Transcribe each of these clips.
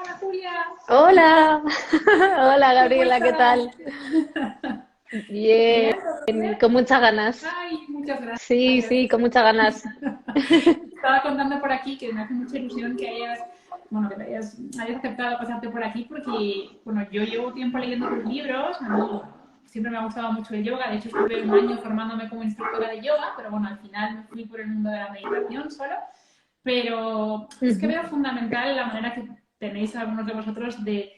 Hola Julia, Hola, hola ¿cómo Gabriela, ¿qué estás? tal? Bien, Bien, ¿todo bien? con muchas ganas. Ay, muchas Sí, gracias. sí, con muchas ganas. Estaba contando por aquí que me hace mucha ilusión que hayas aceptado pasarte por aquí porque, bueno, yo llevo tiempo leyendo tus libros, a mí siempre me ha gustado mucho el yoga, de hecho estuve un año formándome como instructora de yoga, pero bueno, al final me fui por el mundo de la meditación solo, pero es que Ujú. veo fundamental la manera que tenéis algunos de vosotros de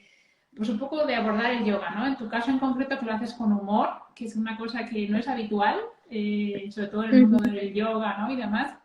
pues un poco de abordar el yoga, ¿no? En tu caso en concreto que lo haces con humor, que es una cosa que no es habitual, sobre todo en el mundo Ujú. del yoga, ¿no? Y demás,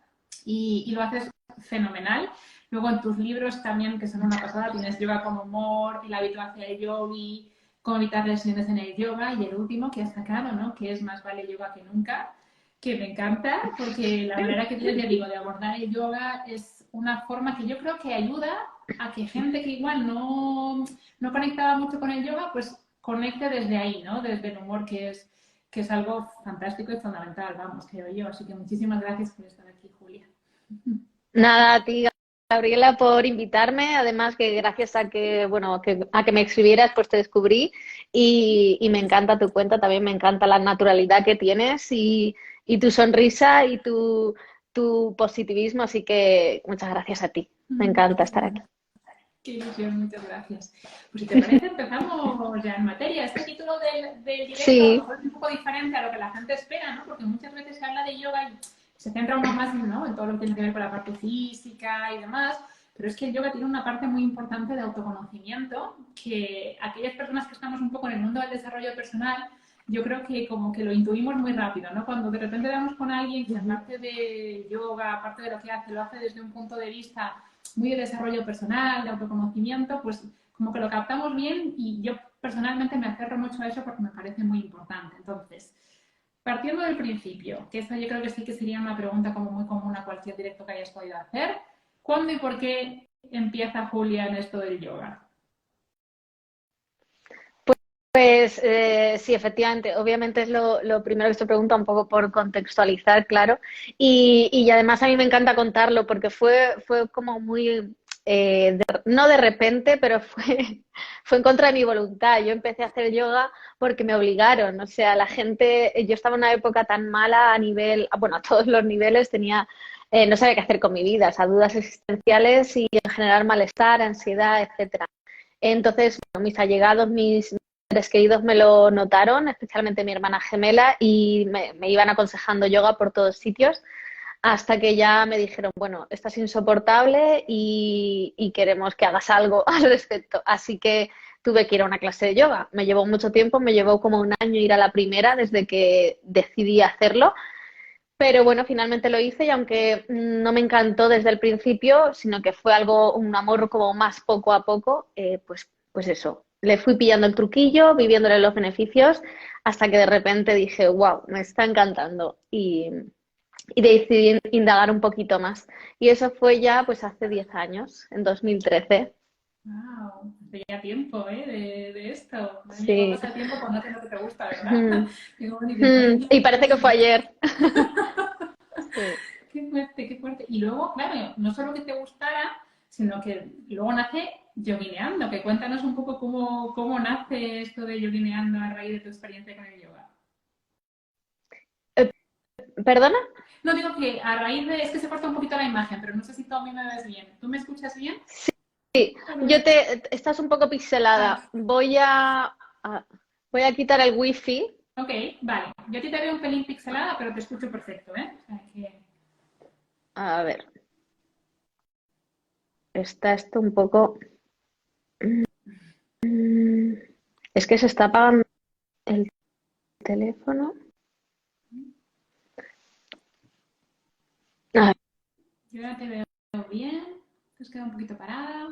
y lo haces fenomenal. Luego en tus libros también, que son una pasada, tienes yoga con humor, el hábito hacia el yogi, cómo evitar lesiones en el yoga, y el último que has sacado, ¿no? Que es más vale yoga que nunca, que me encanta, porque la manera que tienes, ya digo, de abordar el yoga es una forma que yo creo que ayuda a que gente que igual no conectaba mucho con el yoga, pues conecte desde ahí, ¿no? Desde el humor, que es algo fantástico y fundamental, vamos, creo yo. Así que muchísimas gracias por estar aquí, Julia. Nada, a ti, Gabriela, por invitarme. Además que gracias a que, bueno, a que me escribieras, pues te descubrí y me encanta tu cuenta, también me encanta la naturalidad que tienes y tu sonrisa y tu positivismo, así que muchas gracias a ti. Me encanta estar aquí. Qué ilusión, muchas gracias. Pues si te parece, empezamos ya en materia. Este título del directo a lo Sí. mejor es un poco diferente a lo que la gente espera, ¿no? Porque muchas veces se habla de yoga y se centra uno más, ¿no? En todo lo que tiene que ver con la parte física y demás. Pero es que el yoga tiene una parte muy importante de autoconocimiento que aquellas personas que estamos un poco en el mundo del desarrollo personal, yo creo que como que lo intuimos muy rápido, ¿no? Cuando de repente damos con alguien que Ujú. aparte de yoga, aparte de lo que hace, lo hace desde un punto de vista muy de desarrollo personal, de autoconocimiento, pues como que lo captamos bien y yo personalmente me aferro mucho a eso porque me parece muy importante. Entonces, partiendo del principio, que eso yo creo que sí que sería una pregunta como muy común a cualquier directo que hayas podido hacer, ¿cuándo y por qué empieza Julia en esto del yoga? Pues sí, efectivamente. Obviamente es lo primero que se pregunta un poco por contextualizar, claro. Y además a mí me encanta contarlo porque fue como muy, no de repente, pero fue en contra de mi voluntad. Yo empecé a hacer yoga porque me obligaron. O sea, la gente, yo estaba en una época tan mala a nivel, bueno, a todos los niveles, no sabía qué hacer con mi vida, o sea, dudas existenciales y en general malestar, ansiedad, etcétera. Entonces, bueno, mis allegados, mis seres queridos me lo notaron, especialmente mi hermana gemela, y me iban aconsejando yoga por todos sitios, hasta que ya me dijeron, bueno, estás insoportable y queremos que hagas algo al respecto. Así que tuve que ir a una clase de yoga. Me llevó mucho tiempo, me llevó como un año ir a la primera desde que decidí hacerlo. Pero bueno, finalmente lo hice y aunque no me encantó desde el principio, sino que fue algo, un amor como más poco a poco, pues eso, le fui pillando el truquillo, viviéndole los beneficios, hasta que de repente dije, wow, me está encantando y decidí indagar un poquito más. Y eso fue ya pues hace 10 años, en 2013. Wow, hace ya tiempo, ¿eh? De esto. Madre mía, cómo Sí. pasa el tiempo cuando haces lo que te gusta, ¿verdad? Mm, Digo, bueno, y dices, madre mía, Y ¿cómo parece se que fue me pasa? ayer. Sí. Qué fuerte, qué fuerte. Y luego, claro, no solo que te gustara, sino que luego nace yoguineando, que cuéntanos un poco cómo nace esto de yoguineando a raíz de tu experiencia con el yoga. Eh, ¿Perdona? No digo que a raíz de, es que se corta un poquito la imagen, pero no sé si tú a mí me ves bien. ¿Tú me escuchas bien? Sí, Hola. estás un poco Ah, pixelada. Voy a quitar el wifi. ok, vale. Yo a ti te veo un pelín pixelada, pero te escucho perfecto, ¿eh? O sea que... A ver, está esto un poco. Mm, Es que se está apagando el teléfono. A ver, Yo ya te veo bien. Te has quedado un poquito parada.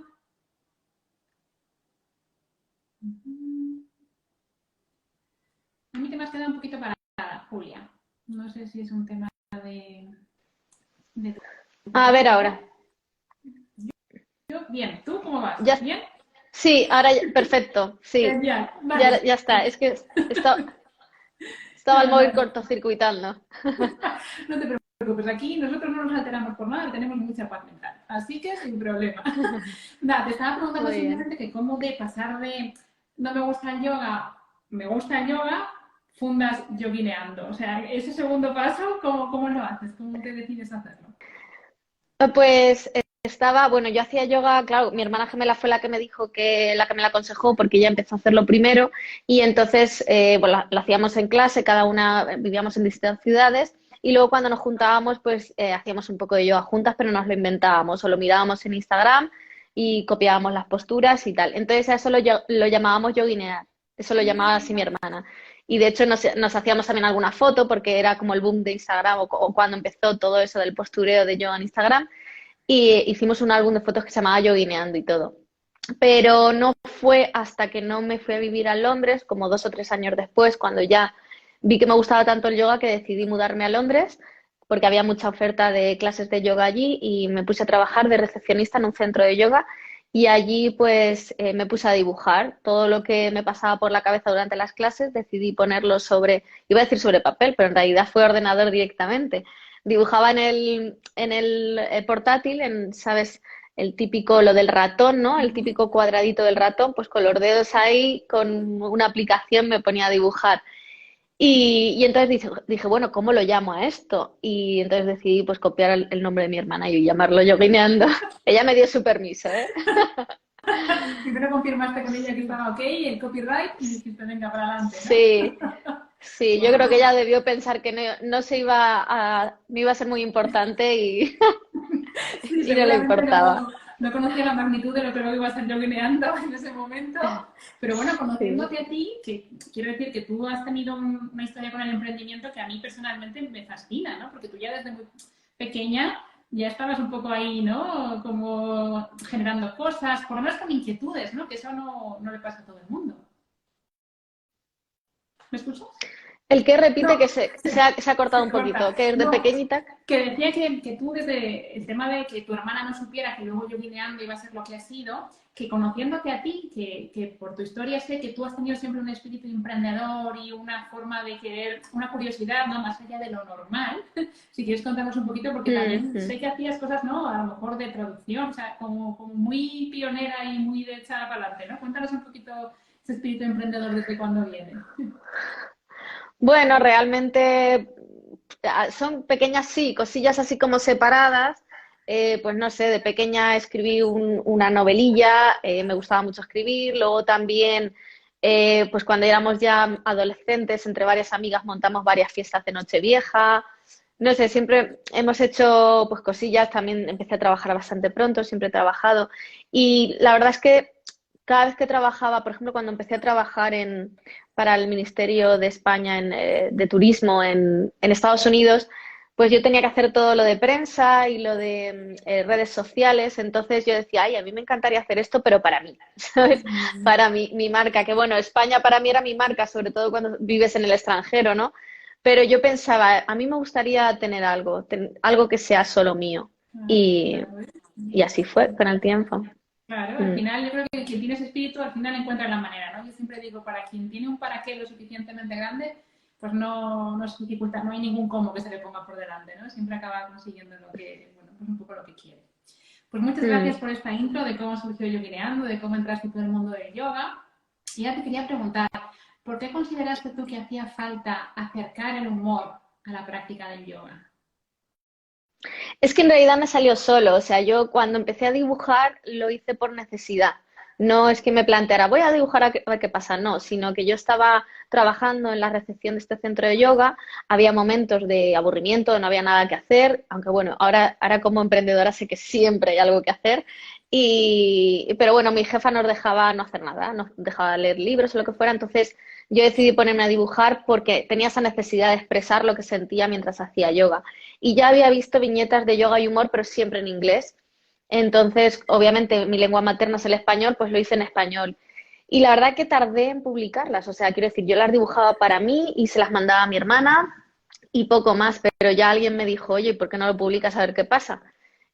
Ujú. A mí te me has quedado un poquito parada, Julia. No sé si es un tema de tu a ver teléfono. ahora. Yo, bien. ¿Tú cómo vas? Ya, ¿Bien? sí, perfecto. Sí, Genial. Vale. ya está. Es que estaba el Nada, móvil nada. cortocircuitando. No te preocupes. Aquí nosotros no nos alteramos por nada, tenemos mucha paz mental. así que sin problema. Nada, te estaba preguntando Muy bien. simplemente que cómo de pasar de no me gusta el yoga, me gusta el yoga, fundas yoguineando. O sea, ese segundo paso, ¿cómo lo haces? ¿Cómo te decides hacerlo? Pues estaba, bueno, yo hacía yoga, claro, mi hermana gemela fue la que me dijo que, la que me la aconsejó porque ella empezó a hacerlo primero y entonces, bueno, lo hacíamos en clase, cada una vivíamos en distintas ciudades y luego cuando nos juntábamos, pues hacíamos un poco de yoga juntas, pero nos lo inventábamos o lo mirábamos en Instagram y copiábamos las posturas y tal. Entonces a eso lo llamábamos yoguinear, eso lo llamaba así mi hermana. Y de hecho nos hacíamos también alguna foto porque era como el boom de Instagram o cuando empezó todo eso del postureo de yoga en Instagram y hicimos un álbum de fotos que se llamaba Yoguineando y todo. Pero no fue hasta que no me fui a vivir a Londres, como 2 o 3 años después, cuando ya vi que me gustaba tanto el yoga que decidí mudarme a Londres porque había mucha oferta de clases de yoga allí y me puse a trabajar de recepcionista en un centro de yoga y allí pues me puse a dibujar todo lo que me pasaba por la cabeza durante las clases, decidí ponerlo sobre, iba a decir sobre papel, pero en realidad fue ordenador directamente. Dibujaba en el portátil, ¿sabes? El típico, lo del ratón, ¿no? El típico cuadradito del ratón, pues con los dedos ahí, con una aplicación me ponía a dibujar. Y entonces dije, bueno, ¿cómo lo llamo a esto? Y entonces decidí pues copiar el nombre de mi hermana y llamarlo Yoguineando. Ella me dio su permiso, ¿eh? Primero confirmaste con ella que estaba ok, el copyright, y dijiste, venga, para adelante, ¿no? Sí, sí, yo creo que Wow. ella debió pensar que no no iba a ser muy importante y, Sí, y no le seguramente importaba. no conocía la magnitud de lo que luego iba a ser yoguineando en ese momento. Pero bueno, Sí. conociéndote a ti, que quiero decir que tú has tenido una historia con el emprendimiento que a mí personalmente me fascina, ¿no? Porque tú ya desde muy pequeña ya estabas un poco ahí, ¿no? Como generando cosas, por lo menos con inquietudes, ¿no? Que eso no le pasa a todo el mundo. ¿Me escuchas? El que repite que No, se ha cortado se un corta. poquito, que es de No, pequeñita. que decía que tú desde el tema de que tu hermana no supiera que luego yo guineando iba a ser lo que ha sido, que conociéndote a ti, que por tu historia sé que tú has tenido siempre un espíritu emprendedor y una forma de querer, una curiosidad, ¿no? Más allá de lo normal. Si quieres contarnos un poquito, porque también Ujú. sé que hacías cosas, ¿no? A lo mejor de traducción, o sea, como muy pionera y muy de echada para adelante, ¿no? Cuéntanos un poquito ese espíritu emprendedor desde cuándo viene. Bueno, realmente son pequeñas, sí, cosillas así como separadas. Pues no sé, de pequeña escribí una novelilla, me gustaba mucho escribir. Luego también, pues cuando éramos ya adolescentes, entre varias amigas montamos varias fiestas de Nochevieja. No sé, siempre hemos hecho pues cosillas. También empecé a trabajar bastante pronto, siempre he trabajado. Y la verdad es que cada vez que trabajaba, por ejemplo, cuando empecé a trabajar para el Ministerio de España de Turismo en Estados Unidos, pues yo tenía que hacer todo lo de prensa y lo de redes sociales. Entonces yo decía, ay, a mí me encantaría hacer esto, pero para mí, ¿sabes? Para mi marca, que bueno, España para mí era mi marca, sobre todo cuando vives en el extranjero, ¿no? Pero yo pensaba, a mí me gustaría tener algo, algo que sea solo mío. Y, Ya ves. y así fue con el tiempo. Claro, al Mm. final yo creo que quien tiene ese espíritu al final encuentra la manera, ¿no? Yo siempre digo, para quien tiene un para qué lo suficientemente grande, pues no es dificultad, no hay ningún cómo que se le ponga por delante, ¿no? Siempre acaba consiguiendo lo que, bueno, pues un poco lo que quiere. Pues muchas gracias Mm. por esta intro de cómo surgió Yogineando, de cómo entraste todo el mundo del yoga. Y ya te quería preguntar, ¿por qué consideraste tú que hacía falta acercar el humor a la práctica del yoga? Es que en realidad me salió solo, o sea, yo cuando empecé a dibujar lo hice por necesidad. No es que me planteara, voy a dibujar a ver qué pasa, no, sino que yo estaba trabajando en la recepción de este centro de yoga, había momentos de aburrimiento, no había nada que hacer, aunque bueno, ahora como emprendedora sé que siempre hay algo que hacer, pero bueno, mi jefa nos dejaba no hacer nada, nos dejaba leer libros o lo que fuera, entonces yo decidí ponerme a dibujar porque tenía esa necesidad de expresar lo que sentía mientras hacía yoga. Y ya había visto viñetas de yoga y humor, pero siempre en inglés. Entonces, obviamente, mi lengua materna es el español, pues lo hice en español. Y la verdad que tardé en publicarlas. O sea, quiero decir, yo las dibujaba para mí y se las mandaba a mi hermana y poco más, pero ya alguien me dijo, oye, ¿por qué no lo publicas a ver qué pasa?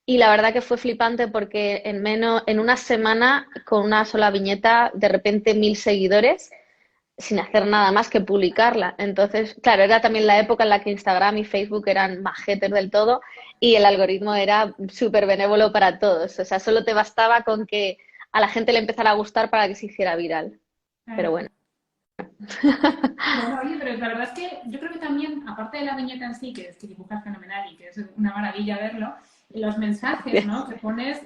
Y la verdad que fue flipante porque en una semana, con una sola viñeta, de repente 1.000 seguidores sin hacer nada más que publicarla. Entonces, claro, era también la época en la que Instagram y Facebook eran más haters del todo y el algoritmo era súper benévolo para todos. O sea, solo te bastaba con que a la gente le empezara a gustar para que se hiciera viral. Pero Claro. bueno. Bueno, oye, pero la verdad es que yo creo que también, aparte de la viñeta en sí, que dibujas fenomenal y que es una maravilla verlo, los mensajes, ¿no? Que pones,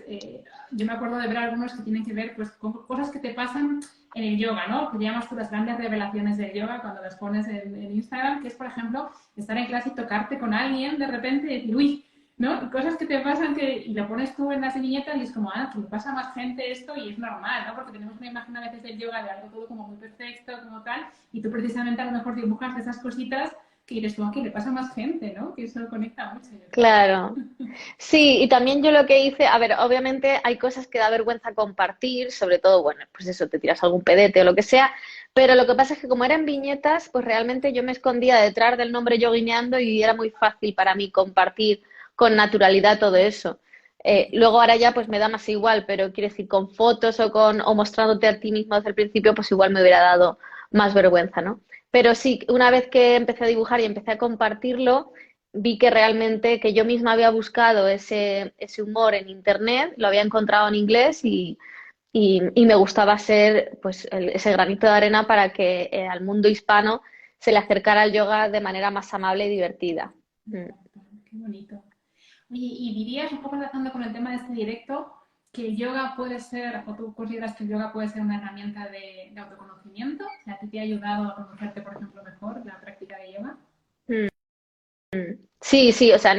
yo me acuerdo de ver algunos que tienen que ver pues, con cosas que te pasan en el yoga, ¿no? Que llamas tú las grandes revelaciones del yoga cuando las pones en Instagram, que es, por ejemplo, estar en clase y tocarte con alguien de repente y decir, uy, ¿no? Y cosas que te pasan y lo pones tú en las viñetas y es como, ah, que le pasa a más gente esto y es normal, ¿no? Porque tenemos una imagen a veces del yoga de algo todo como muy perfecto, como tal, y tú precisamente a lo mejor dibujas esas cositas que dices tú, que le pasa a más gente, ¿no? Que eso conecta mucho, yo creo. Claro. Sí, y también yo lo que hice, a ver, obviamente hay cosas que da vergüenza compartir, sobre todo, bueno, pues eso, te tiras algún pedete o lo que sea, pero lo que pasa es que como eran viñetas, pues realmente yo me escondía detrás del nombre Yoguineando y era muy fácil para mí compartir con naturalidad todo eso. Luego ahora ya pues me da más igual, pero quiero decir, con fotos o mostrándote a ti mismo desde el principio, pues igual me hubiera dado más vergüenza, ¿no? Pero sí, una vez que empecé a dibujar y empecé a compartirlo, vi que realmente que yo misma había buscado ese humor en internet, lo había encontrado en inglés y me gustaba ser pues ese granito de arena para que al mundo hispano se le acercara al yoga de manera más amable y divertida. Mm. Exacto, qué bonito. Oye, y dirías, un poco enlazando con el tema de este directo, que el yoga puede ser, o tú consideras que el yoga puede ser una herramienta de autoconocimiento, o sea, ¿a ti te ha ayudado a conocerte, por ejemplo, mejor la práctica de yoga? Mm. Sí, sí, o sea,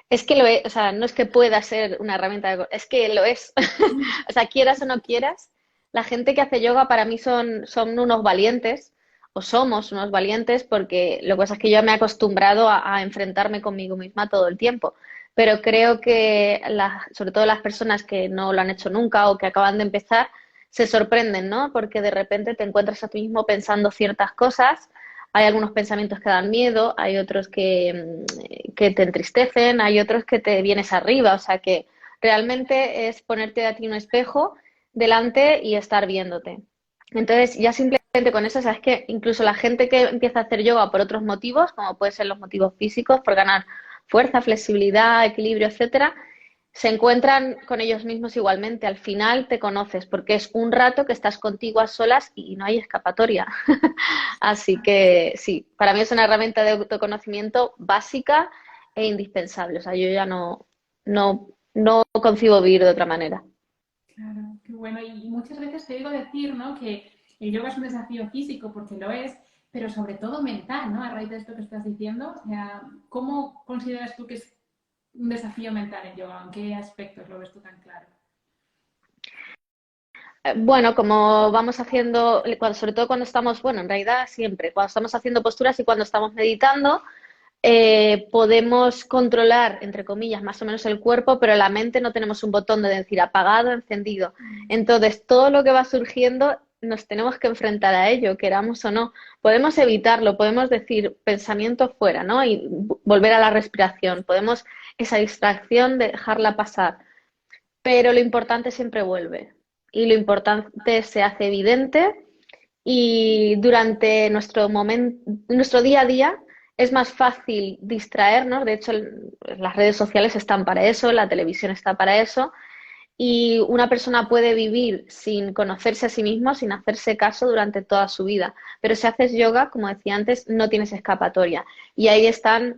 es que lo es, o sea, no es que pueda ser una herramienta, es que lo es. O sea, quieras o no quieras, la gente que hace yoga para mí son unos valientes, o somos unos valientes, porque lo que pasa es que yo me he acostumbrado a enfrentarme conmigo misma todo el tiempo. Pero creo que sobre todo las personas que no lo han hecho nunca o que acaban de empezar, se sorprenden, ¿no? Porque de repente te encuentras a ti mismo pensando ciertas cosas. Hay algunos pensamientos que dan miedo, hay otros que te entristecen, hay otros que te vienes arriba, o sea que realmente es ponerte a ti un espejo delante y estar viéndote. Entonces, ya simplemente con eso, sabes que incluso la gente que empieza a hacer yoga por otros motivos, como pueden ser los motivos físicos, por ganar fuerza, flexibilidad, equilibrio, etcétera, se encuentran con ellos mismos igualmente. Al final te conoces, porque es un rato que estás contigo a solas y no hay escapatoria. Así que sí, para mí es una herramienta de autoconocimiento básica e indispensable. O sea, yo ya no concibo vivir de otra manera. Claro, qué bueno. Y muchas veces te digo decir, ¿no? Que el yoga es un desafío físico, porque lo es, pero sobre todo mental, ¿no? A raíz de esto que estás diciendo, o sea, ¿cómo consideras tú que es un desafío mental el yoga? ¿En qué aspectos lo ves tú tan claro? Bueno, como vamos haciendo, sobre todo cuando estamos, bueno, en realidad siempre, cuando estamos haciendo posturas y cuando estamos meditando, podemos controlar, entre comillas, más o menos el cuerpo, pero la mente no tenemos un botón de decir apagado, encendido. Entonces, todo lo que va surgiendo nos tenemos que enfrentar a ello, queramos o no. Podemos evitarlo, podemos decir pensamiento fuera, ¿no? Y volver a la respiración. Podemos esa distracción dejarla pasar, pero lo importante siempre vuelve. Y lo importante se hace evidente y durante nuestro día a día es más fácil distraernos. De hecho, las redes sociales están para eso, la televisión está para eso. Y una persona puede vivir sin conocerse a sí mismo, sin hacerse caso durante toda su vida. Pero si haces yoga, como decía antes, no tienes escapatoria. Y ahí ese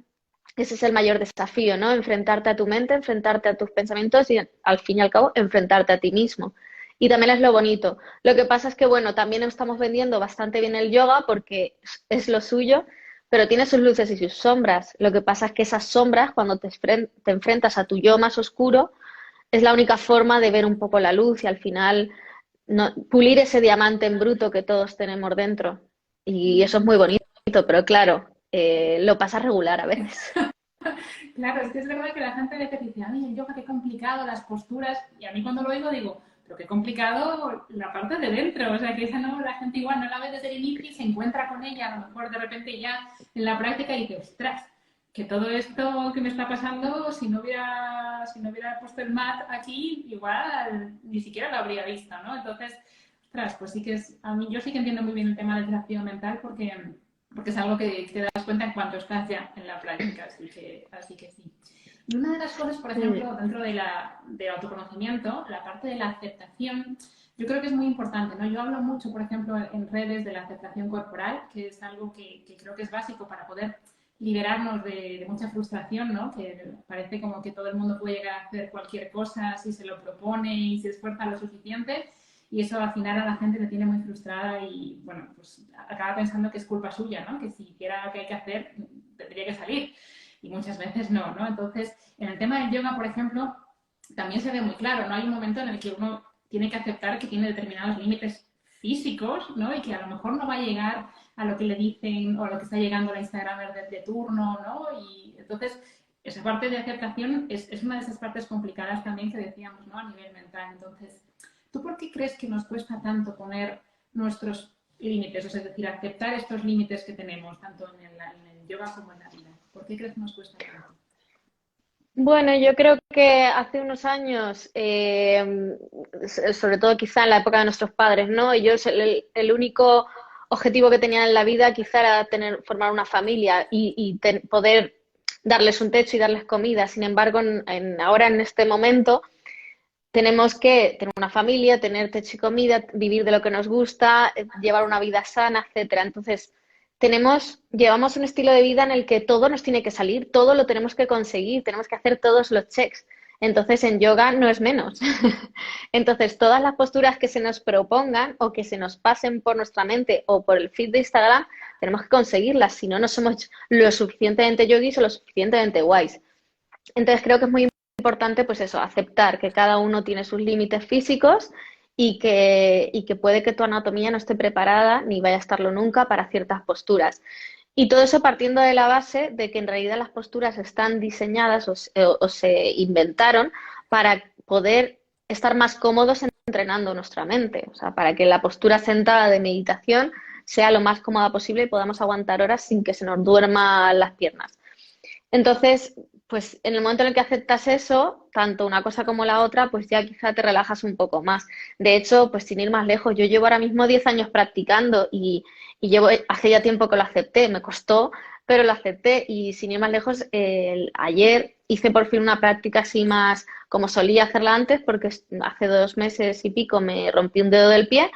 es el mayor desafío, ¿no? Enfrentarte a tu mente, enfrentarte a tus pensamientos y al fin y al cabo enfrentarte a ti mismo. Y también es lo bonito. Lo que pasa es que, bueno, también estamos vendiendo bastante bien el yoga porque es lo suyo, pero tiene sus luces y sus sombras. Lo que pasa es que esas sombras, cuando te enfrentas a tu yo más oscuro, es la única forma de ver un poco la luz y al final pulir ese diamante en bruto que todos tenemos dentro. Y eso es muy bonito, pero claro, lo pasa regular a veces. Claro, es que es verdad que la gente a veces dice, ay, el yoga, qué complicado, las posturas, y a mí cuando lo oigo digo, pero qué complicado la parte de dentro, o sea, que esa no, la gente igual no la ve desde el inicio y se encuentra con ella, a lo mejor de repente ya en la práctica y dice, ostras, que todo esto que me está pasando, si no hubiera puesto el mat aquí, igual ni siquiera lo habría visto, ¿no? Entonces, ostras, pues sí que es, a mí yo sí que entiendo muy bien el tema del desafío mental porque es algo que te das cuenta en cuanto estás ya en la práctica, así que sí. Y una de las cosas, por ejemplo, dentro del autoconocimiento, la parte de la aceptación, yo creo que es muy importante, ¿no? Yo hablo mucho, por ejemplo, en redes de la aceptación corporal, que es algo que creo que es básico para poder liberarnos de mucha frustración, ¿no? Que parece como que todo el mundo puede llegar a hacer cualquier cosa si se lo propone y se esfuerza lo suficiente. Y eso al final a la gente le tiene muy frustrada y, bueno, pues acaba pensando que es culpa suya, ¿no? Que si hiciera lo que hay que hacer, tendría que salir. Y muchas veces no, ¿no? Entonces, en el tema del yoga, por ejemplo, también se ve muy claro, ¿no? Hay un momento en el que uno tiene que aceptar que tiene determinados límites físicos, ¿no? Y que a lo mejor no va a llegar a lo que le dicen o a lo que está llegando la Instagramer de turno, ¿no? Y entonces, esa parte de aceptación es una de esas partes complicadas también que decíamos, ¿no? A nivel mental. Entonces, ¿tú por qué crees que nos cuesta tanto poner nuestros límites? O sea, es decir, aceptar estos límites que tenemos, tanto en el yoga como en la vida. ¿Por qué crees que nos cuesta tanto? Bueno, yo creo que hace unos años, sobre todo quizá en la época de nuestros padres, ¿no? Ellos, el único objetivo que tenían en la vida quizá era formar una familia y poder darles un techo y darles comida. Sin embargo, ahora en este momento tenemos que tener una familia, tener techo y comida, vivir de lo que nos gusta, llevar una vida sana, etcétera. Entonces, llevamos un estilo de vida en el que todo nos tiene que salir, todo lo tenemos que conseguir, tenemos que hacer todos los checks. Entonces, en yoga no es menos. Entonces, todas las posturas que se nos propongan o que se nos pasen por nuestra mente o por el feed de Instagram, tenemos que conseguirlas, si no, no somos lo suficientemente yogis o lo suficientemente guays. Entonces, creo que es muy importante, pues eso, aceptar que cada uno tiene sus límites físicos y que puede que tu anatomía no esté preparada ni vaya a estarlo nunca para ciertas posturas. Y todo eso partiendo de la base de que en realidad las posturas están diseñadas o se inventaron para poder estar más cómodos entrenando nuestra mente, o sea, para que la postura sentada de meditación sea lo más cómoda posible y podamos aguantar horas sin que se nos duerman las piernas. Entonces, pues en el momento en el que aceptas eso, tanto una cosa como la otra, pues ya quizá te relajas un poco más. De hecho, pues sin ir más lejos, yo llevo ahora mismo 10 años practicando y llevo, hace ya tiempo que lo acepté, me costó, pero lo acepté y sin ir más lejos, ayer hice por fin una práctica así más como solía hacerla antes, porque hace 2 meses y pico me rompí un dedo del pie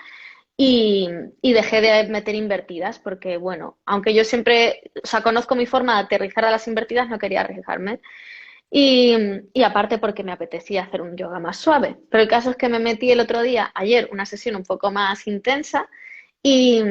y dejé de meter invertidas porque, bueno, aunque yo siempre, o sea, conozco mi forma de aterrizar a las invertidas, no quería arriesgarme. Y, y aparte porque me apetecía hacer un yoga más suave. Pero el caso es que me metí el otro día, ayer, una sesión un poco más intensa y,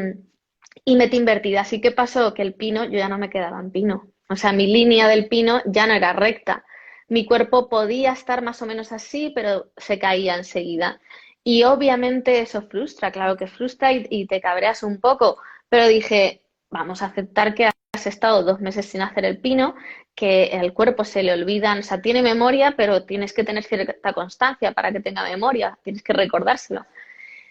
y metí invertida. Así que pasó que el pino, yo ya no me quedaba en pino. O sea, mi línea del pino ya no era recta. Mi cuerpo podía estar más o menos así, pero se caía enseguida. Y obviamente eso frustra, claro que frustra y te cabreas un poco. Pero dije, vamos a aceptar que has estado 2 meses sin hacer el pino, que el cuerpo se le olvidan, o sea, tiene memoria, pero tienes que tener cierta constancia para que tenga memoria, tienes que recordárselo.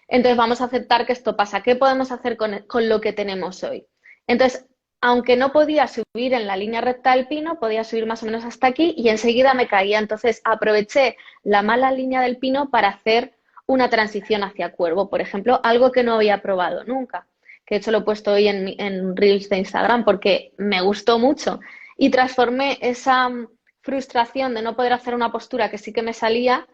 Entonces vamos a aceptar que esto pasa. ¿Qué podemos hacer con lo que tenemos hoy? Entonces, aunque no podía subir en la línea recta del pino, podía subir más o menos hasta aquí y enseguida me caía. Entonces aproveché la mala línea del pino para hacer una transición hacia cuervo, por ejemplo, algo que no había probado nunca, que de hecho lo he puesto hoy en Reels de Instagram porque me gustó mucho y transformé esa frustración de no poder hacer una postura que sí que me salía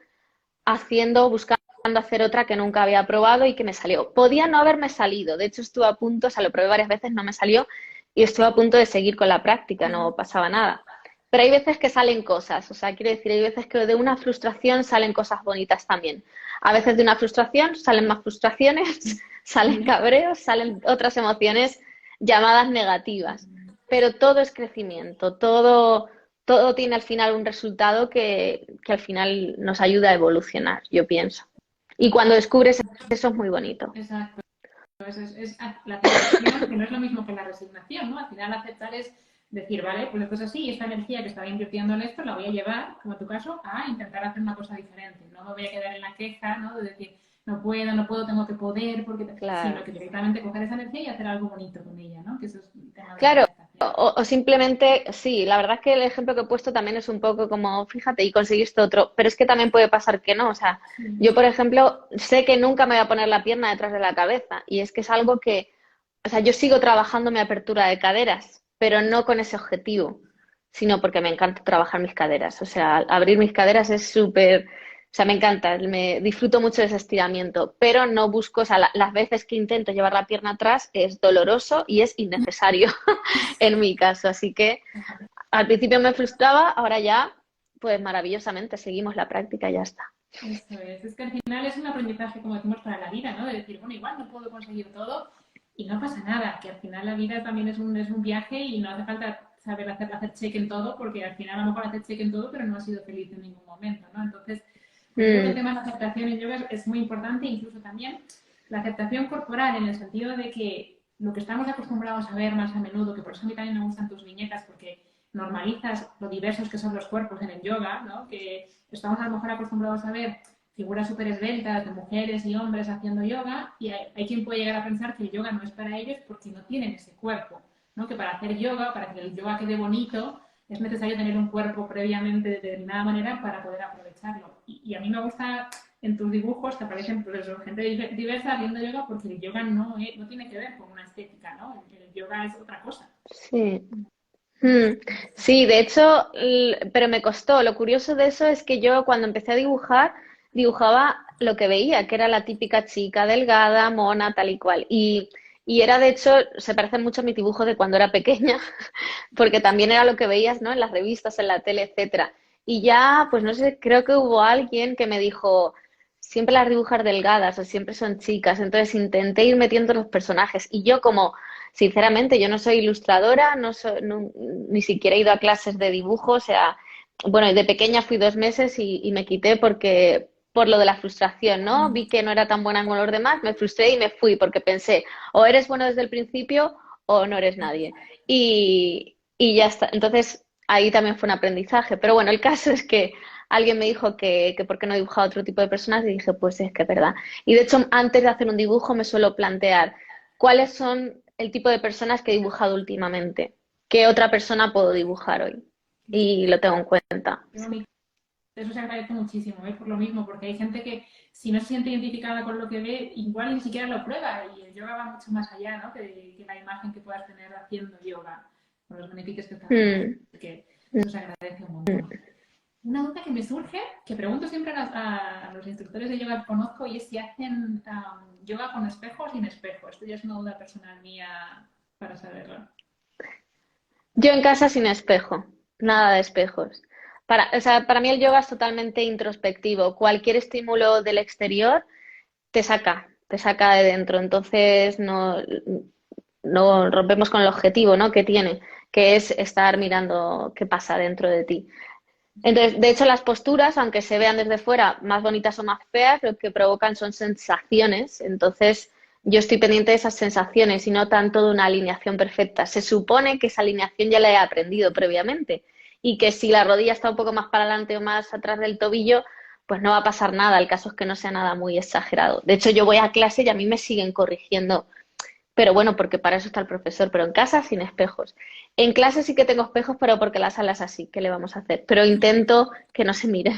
buscando hacer otra que nunca había probado y que me salió. Podía no haberme salido, de hecho estuve a punto, o sea, lo probé varias veces, no me salió y estuve a punto de seguir con la práctica, no pasaba nada. Pero hay veces que salen cosas, o sea, quiero decir, hay veces que de una frustración salen cosas bonitas también. A veces de una frustración salen más frustraciones, salen cabreos, salen otras emociones llamadas negativas. Pero todo es crecimiento, todo tiene al final un resultado que al final nos ayuda a evolucionar, yo pienso. Y cuando descubres eso es muy bonito. Exacto. Es la aceptación, que no es lo mismo que la resignación, ¿no? Al final aceptar es decir, vale, pues esto es así, esta energía que estaba invirtiendo en esto la voy a llevar, como en tu caso, a intentar hacer una cosa diferente. No me voy a quedar en la queja, ¿no? De decir, no puedo, no puedo, tengo que poder, porque sino Claro. que directamente coger esa energía y hacer algo bonito con ella, ¿no? Que eso es un tema de la Claro, aceptación. o simplemente, sí, la verdad es que el ejemplo que he puesto también es un poco como, fíjate, y conseguiste otro, pero es que también puede pasar que no, o sea, yo, Sí. por ejemplo, sé que nunca me voy a poner la pierna detrás de la cabeza, y es que es algo que, o sea, yo sigo trabajando mi apertura de caderas, pero no con ese objetivo, sino porque me encanta trabajar mis caderas. O sea, abrir mis caderas es súper, o sea, me encanta, me disfruto mucho de ese estiramiento, pero no busco, o sea, las veces que intento llevar la pierna atrás es doloroso y es innecesario en mi caso. Así que al principio me frustraba, ahora ya, pues maravillosamente, seguimos la práctica y ya está. Eso es que al final es un aprendizaje, como decimos, para la vida, ¿no? De decir, bueno, igual no puedo conseguir todo y no pasa nada, que al final la vida también es un viaje y no hace falta saber hacer check en todo, porque al final a lo mejor haces check en todo, pero no has sido feliz en ningún momento, ¿no? Entonces, pues yo creo que el tema de la aceptación en yoga es muy importante, incluso también la aceptación corporal, en el sentido de que lo que estamos acostumbrados a ver más a menudo, que por eso a mí también me gustan tus viñetas, porque normalizas lo diversos que son los cuerpos en el yoga, ¿no? Que estamos a lo mejor acostumbrados a ver figuras súper esbeltas de mujeres y hombres haciendo yoga y hay quien puede llegar a pensar que el yoga no es para ellos porque no tienen ese cuerpo, ¿no? Que para hacer yoga, para que el yoga quede bonito, es necesario tener un cuerpo previamente de determinada manera para poder aprovecharlo. Y a mí me gusta en tus dibujos te aparecen pues eso, gente diversa haciendo yoga porque el yoga no tiene que ver con una estética, ¿no? El yoga es otra cosa. Sí. Sí, de hecho, pero me costó. Lo curioso de eso es que yo cuando empecé a dibujar, dibujaba lo que veía, que era la típica chica delgada, mona, tal y cual. Y era, de hecho, se parece mucho a mi dibujo de cuando era pequeña, porque también era lo que veías, ¿no? En las revistas, en la tele, etcétera. Y ya, pues no sé, creo que hubo alguien que me dijo, siempre las dibujar delgadas o siempre son chicas. Entonces intenté ir metiendo los personajes. Y yo como, sinceramente, yo no soy ilustradora, ni siquiera he ido a clases de dibujo. O sea, bueno, de pequeña fui 2 meses y me quité porque, por lo de la frustración, ¿no? Vi que no era tan buena con los demás, me frustré y me fui porque pensé, o eres bueno desde el principio o no eres nadie. Y ya está. Entonces, ahí también fue un aprendizaje. Pero bueno, el caso es que alguien me dijo que por qué no dibujaba otro tipo de personas y dije, pues es que es verdad. Y de hecho, antes de hacer un dibujo me suelo plantear cuáles son el tipo de personas que he dibujado últimamente. ¿Qué otra persona puedo dibujar hoy? Y lo tengo en cuenta. Qué bonito. Eso se agradece muchísimo, ¿eh? Por lo mismo, porque hay gente que si no se siente identificada con lo que ve, igual ni siquiera lo prueba y el yoga va mucho más allá, ¿no? Que la imagen que puedas tener haciendo yoga, con los beneficios que te da. Mm, Que eso se agradece un montón. Una duda que me surge, que pregunto siempre a los instructores de yoga que conozco, y es si hacen yoga con espejo o sin espejo. Esto ya es una duda personal mía para saberlo. Yo en casa sin espejo, nada de espejos. O sea, para mí el yoga es totalmente introspectivo. Cualquier estímulo del exterior te saca de dentro. Entonces no rompemos con el objetivo, ¿no? Que tiene, que es estar mirando qué pasa dentro de ti. Entonces, de hecho, las posturas, aunque se vean desde fuera más bonitas o más feas, lo que provocan son sensaciones. Entonces, yo estoy pendiente de esas sensaciones y no tanto de una alineación perfecta. Se supone que esa alineación ya la he aprendido previamente y que si la rodilla está un poco más para adelante o más atrás del tobillo, pues no va a pasar nada. El caso es que no sea nada muy exagerado. De hecho, yo voy a clase y a mí me siguen corrigiendo, pero bueno, porque para eso está el profesor, pero en casa sin espejos. En clase sí que tengo espejos, pero porque la sala es así, ¿qué le vamos a hacer? Pero intento que no se miren.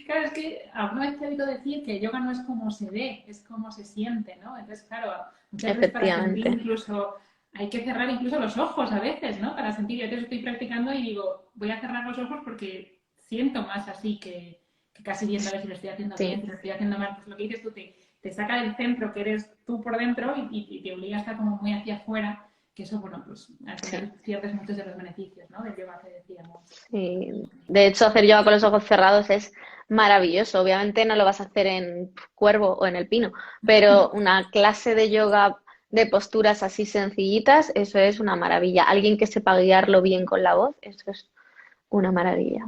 Claro, es que alguna vez te he oído decir que el yoga no es como se ve, es como se siente, ¿no? Entonces, claro, muchas veces para sentir Efectivamente. incluso, hay que cerrar incluso los ojos a veces, ¿no? Para sentir, yo te estoy practicando y digo, voy a cerrar los ojos porque siento más así que casi viendo a ver si lo estoy haciendo bien, Sí. si lo estoy haciendo mal. Pues lo que dices tú te saca del centro que eres tú por dentro y te obliga a estar como muy hacia afuera, que eso, bueno, pues al Sí, final pierdes muchos de los beneficios, ¿no? Del yoga que decíamos. sí. De hecho, hacer yoga con los ojos cerrados es maravilloso. Obviamente no lo vas a hacer en Cuervo o en El Pino, pero una clase de yoga de posturas así sencillitas, eso es una maravilla. Alguien que sepa guiarlo bien con la voz, eso es una maravilla.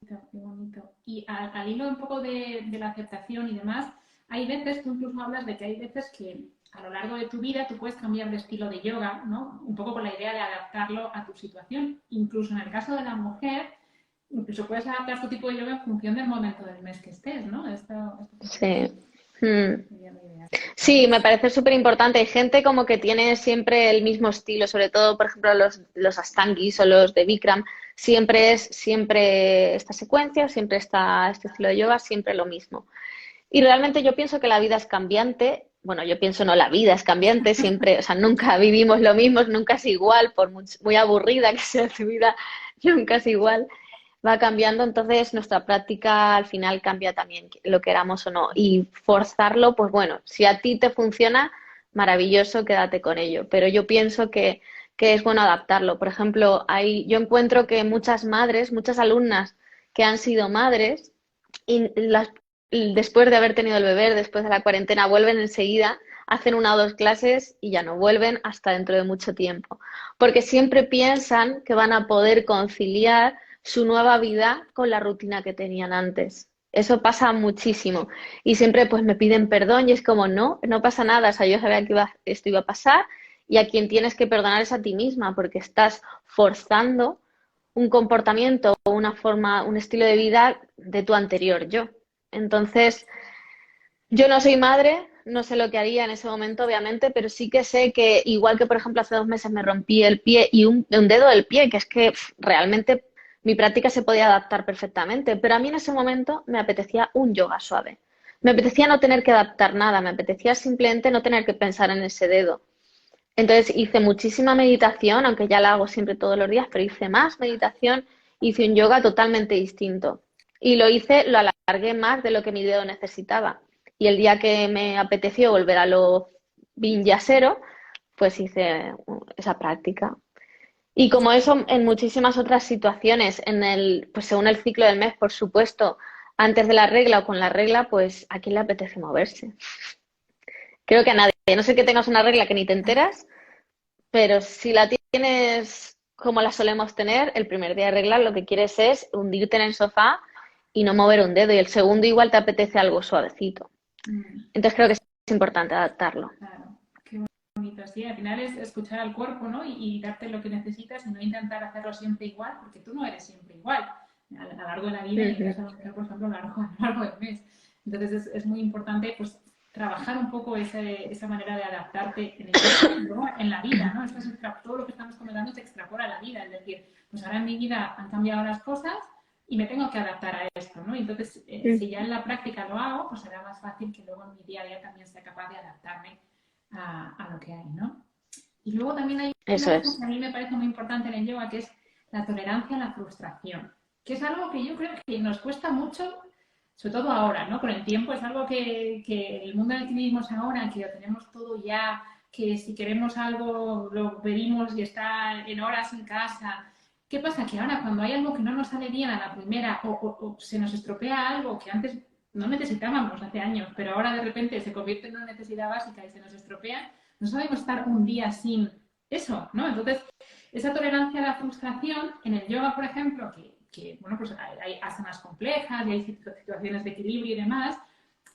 Qué bonito. Y al hilo un poco de la aceptación y demás, hay veces, tú incluso hablas de que hay veces que a lo largo de tu vida tú puedes cambiar de estilo de yoga, ¿no? Un poco con la idea de adaptarlo a tu situación. Incluso en el caso de la mujer, incluso puedes adaptar tu tipo de yoga en función del momento del mes que estés, ¿no? Sí. Mm. Sería la idea. Sí, me parece súper importante. Hay gente como que tiene siempre el mismo estilo, sobre todo, por ejemplo, los Ashtangis o los de Bikram, siempre esta secuencia, siempre está este estilo de yoga, siempre lo mismo. Y realmente yo pienso que la vida es cambiante, bueno, yo pienso, no, la vida es cambiante, siempre, o sea, nunca vivimos lo mismo, nunca es igual, por muy aburrida que sea tu vida, nunca es igual, va cambiando, entonces nuestra práctica al final cambia también, lo queramos o no, y forzarlo, pues bueno, si a ti te funciona, maravilloso, quédate con ello, pero yo pienso que es bueno adaptarlo. Por ejemplo, yo encuentro que muchas madres, muchas alumnas que han sido madres, y después de haber tenido el bebé, después de la cuarentena, vuelven enseguida, hacen 1 o 2 clases y ya no vuelven hasta dentro de mucho tiempo. Porque siempre piensan que van a poder conciliar su nueva vida con la rutina que tenían antes. Eso pasa muchísimo. Y siempre pues me piden perdón y es como, no, no pasa nada. O sea, yo sabía que esto iba a pasar y a quien tienes que perdonar es a ti misma porque estás forzando un comportamiento o una forma, un estilo de vida de tu anterior yo. Entonces, yo no soy madre, no sé lo que haría en ese momento, obviamente, pero sí que sé que, igual que por ejemplo hace 2 meses me rompí el pie y un dedo del pie, que es que realmente mi práctica se podía adaptar perfectamente, pero a mí en ese momento me apetecía un yoga suave. Me apetecía no tener que adaptar nada, me apetecía simplemente no tener que pensar en ese dedo. Entonces hice muchísima meditación, aunque ya la hago siempre todos los días, pero hice más meditación, hice un yoga totalmente distinto. Y lo alargué más de lo que mi dedo necesitaba. Y el día que me apeteció volver a lo vinyasero, pues hice esa práctica. Y como eso, en muchísimas otras situaciones, pues según el ciclo del mes, por supuesto, antes de la regla o con la regla, pues a quién le apetece moverse. Creo que a nadie. A no ser que tengas una regla que ni te enteras, pero si la tienes como la solemos tener, el primer día de regla lo que quieres es hundirte en el sofá y no mover un dedo. Y el segundo igual te apetece algo suavecito. Mm, Entonces creo que es importante adaptarlo. claro, qué bonito. Sí, al final es escuchar al cuerpo, ¿no? Y darte lo que necesitas y no intentar hacerlo siempre igual, porque tú no eres siempre igual a lo largo de la vida y en el Ujú. caso de la mujer, por ejemplo, a lo largo del mes. Entonces es muy importante pues trabajar un poco esa manera de adaptarte en el yoga y luego en la vida, ¿no? Todo lo que estamos comentando se extrapola a la vida, es decir, pues ahora en mi vida han cambiado las cosas y me tengo que adaptar a esto, ¿no? Entonces, si ya en la práctica lo hago, pues será más fácil que luego en mi día a día también sea capaz de adaptarme a lo que hay, ¿no? Y luego también hay una Eso cosa es. que a mí me parece muy importante en el yoga, que es la tolerancia a la frustración, que es algo que yo creo que nos cuesta mucho, sobre todo ahora, ¿no? Con el tiempo es algo que el mundo en el que vivimos ahora, que lo tenemos todo ya, que si queremos algo lo pedimos y está en horas en casa. ¿Qué pasa? Que ahora cuando hay algo que no nos sale bien a la primera o se nos estropea algo que antes no necesitábamos hace años, pero ahora de repente se convierte en una necesidad básica y se nos estropea, no sabemos estar un día sin eso, ¿no? Entonces, esa tolerancia a la frustración, en el yoga, por ejemplo, bueno, pues hay asanas complejas y hay situaciones de equilibrio y demás,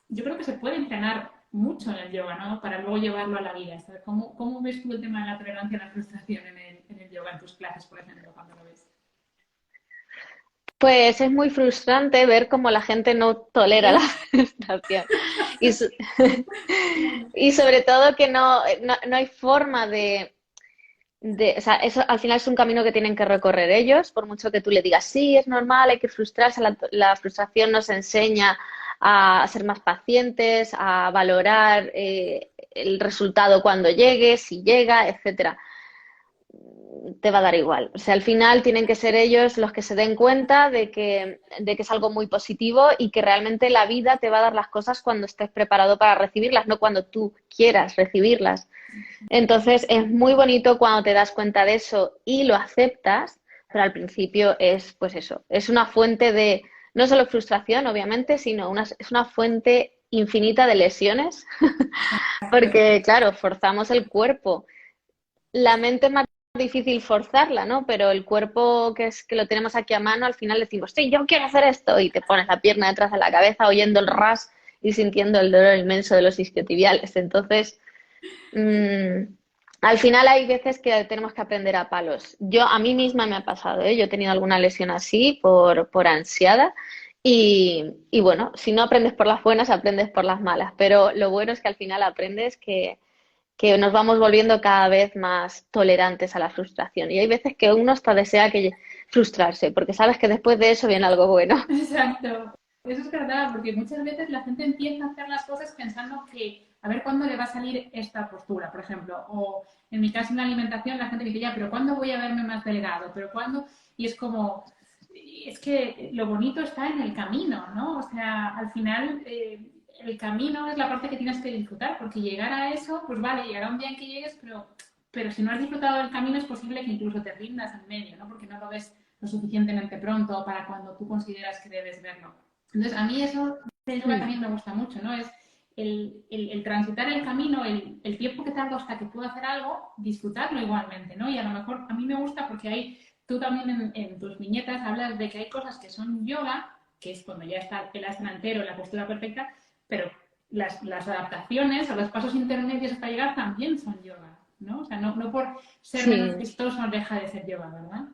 yo creo que se puede entrenar mucho en el yoga, ¿no? Para luego llevarlo a la vida. ¿Cómo ves tú el tema de la tolerancia a la frustración en el yoga, en tus clases, por ejemplo, cuando lo ves? Pues es muy frustrante ver cómo la gente no tolera la frustración. Y, y sobre todo que no hay forma o sea, eso al final es un camino que tienen que recorrer ellos, por mucho que tú le digas, sí, es normal, hay que frustrarse, la frustración nos enseña a ser más pacientes, a valorar el resultado cuando llegue, si llega, etcétera. Te va a dar igual. O sea, al final tienen que ser ellos los que se den cuenta de que es algo muy positivo y que realmente la vida te va a dar las cosas cuando estés preparado para recibirlas, no cuando tú quieras recibirlas. Entonces es muy bonito cuando te das cuenta de eso y lo aceptas, pero al principio es pues eso, es una fuente de no solo frustración, obviamente, sino es una fuente infinita de lesiones, porque claro, forzamos el cuerpo. La mente es más difícil forzarla, ¿no? Pero el cuerpo que lo tenemos aquí a mano, al final decimos, sí, yo quiero hacer esto, y te pones la pierna detrás de la cabeza oyendo el ras y sintiendo el dolor inmenso de los isquiotibiales. Entonces, Mm, al final hay veces que tenemos que aprender a palos. A mí misma me ha pasado, ¿eh? Yo he tenido alguna lesión así por ansiada y bueno, si no aprendes por las buenas, aprendes por las malas. Pero lo bueno es que al final aprendes que nos vamos volviendo cada vez más tolerantes a la frustración. Y hay veces que uno hasta desea frustrarse, porque sabes que después de eso viene algo bueno. Exacto. eso es verdad, porque muchas veces la gente empieza a hacer las cosas pensando que a ver cuándo le va a salir esta postura, por ejemplo. O en mi caso en la alimentación la gente me dice, ya, pero ¿cuándo voy a verme más delgado? ¿Pero cuándo? Y es como, es que lo bonito está en el camino, ¿no? O sea, al final el camino es la parte que tienes que disfrutar, porque llegar a eso, pues vale, llegará un día en que llegues, pero si no has disfrutado del camino es posible que incluso te rindas en medio, ¿no? Porque no lo ves lo suficientemente pronto para cuando tú consideras que debes verlo. Entonces, a mí eso del yoga también me gusta mucho, ¿no? Es el transitar el camino, el tiempo que tardo hasta que puedo hacer algo, disfrutarlo igualmente, ¿no? Y a lo mejor a mí me gusta porque hay, tú también en tus viñetas hablas de que hay cosas que son yoga, que es cuando ya está el asana entero, la postura perfecta, pero las adaptaciones o los pasos intermedios hasta llegar también son yoga, ¿no? O sea, no por ser menos Sí, vistoso deja de ser yoga, ¿verdad?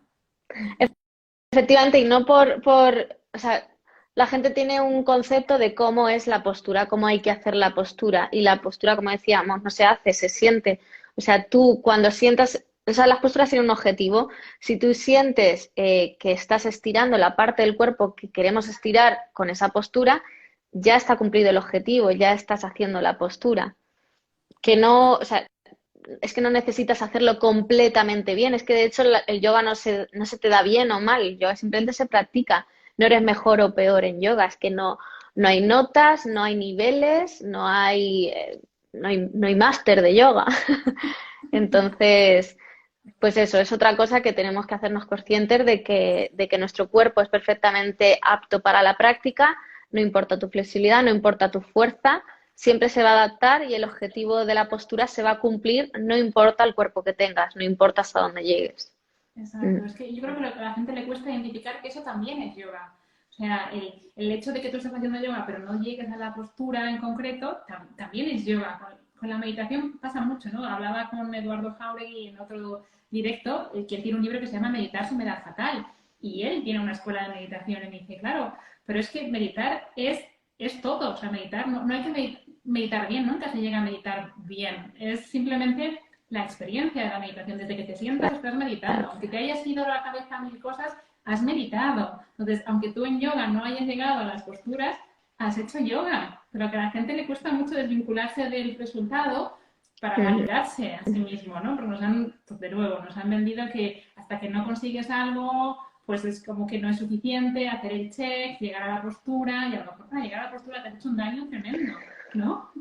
efectivamente, y no o sea, la gente tiene un concepto de cómo es la postura, cómo hay que hacer la postura, y la postura, como decíamos, no se hace, se siente. O sea, tú cuando sientas, o sea, las posturas tienen un objetivo. Si tú sientes que estás estirando la parte del cuerpo que queremos estirar con esa postura, ya está cumplido el objetivo, ya estás haciendo la postura. Que no, o sea, es que no necesitas hacerlo completamente bien, es que de hecho el yoga no se te da bien o mal, el yoga simplemente se practica, no eres mejor o peor en yoga, es que no hay notas, no hay niveles, no hay máster de yoga. Entonces, pues eso, es otra cosa que tenemos que hacernos conscientes de que nuestro cuerpo es perfectamente apto para la práctica, no importa tu flexibilidad, no importa tu fuerza, siempre se va a adaptar y el objetivo de la postura se va a cumplir, no importa el cuerpo que tengas, no importa hasta dónde llegues. Mm. Exacto, es que yo creo que a la gente le cuesta identificar que eso también es yoga. O sea, el hecho de que tú estés haciendo yoga pero no llegues a la postura en concreto, también es yoga. Con la meditación pasa mucho, ¿no? Hablaba con Eduardo Jauregui en otro directo, que él tiene un libro que se llama Meditar se me da fatal. Y él tiene una escuela de meditación y me dice, claro, pero es que meditar es todo. O sea, meditar, no hay que meditar bien, nunca se llega a meditar bien. Es simplemente la experiencia de la meditación. Desde que te sientas estás meditando. Aunque te hayas ido a la cabeza a mil cosas, has meditado. Entonces, aunque tú en yoga no hayas llegado a las posturas, has hecho yoga. Pero que a la gente le cuesta mucho desvincularse del resultado para Mm. validarse a sí mismo, ¿no? Porque pues de nuevo, nos han vendido que hasta que no consigues algo, pues es como que no es suficiente hacer el check, llegar a la postura, y a lo mejor para llegar a la postura te has hecho un daño tremendo, ¿no?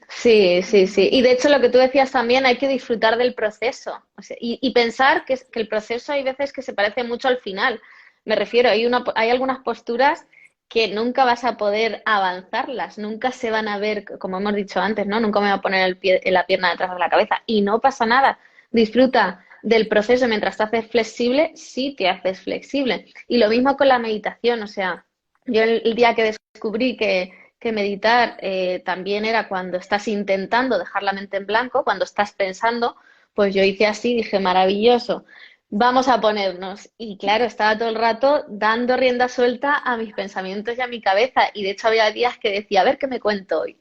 Sí, sí, sí. Y de hecho lo que tú decías también, hay que disfrutar del proceso. O sea, y pensar que el proceso hay veces que se parece mucho al final. Me refiero, hay algunas posturas que nunca vas a poder avanzarlas, nunca se van a ver, como hemos dicho antes, ¿no? Nunca me voy a poner la pierna detrás de la cabeza y no pasa nada. Disfruta del proceso mientras te haces flexible, sí te haces flexible. Y lo mismo con la meditación, o sea, yo el día que descubrí que meditar también era cuando estás intentando dejar la mente en blanco, cuando estás pensando, pues yo hice así, dije, maravilloso, vamos a ponernos. Y claro, estaba todo el rato dando rienda suelta a mis pensamientos y a mi cabeza. Y de hecho había días que decía, a ver qué me cuento hoy.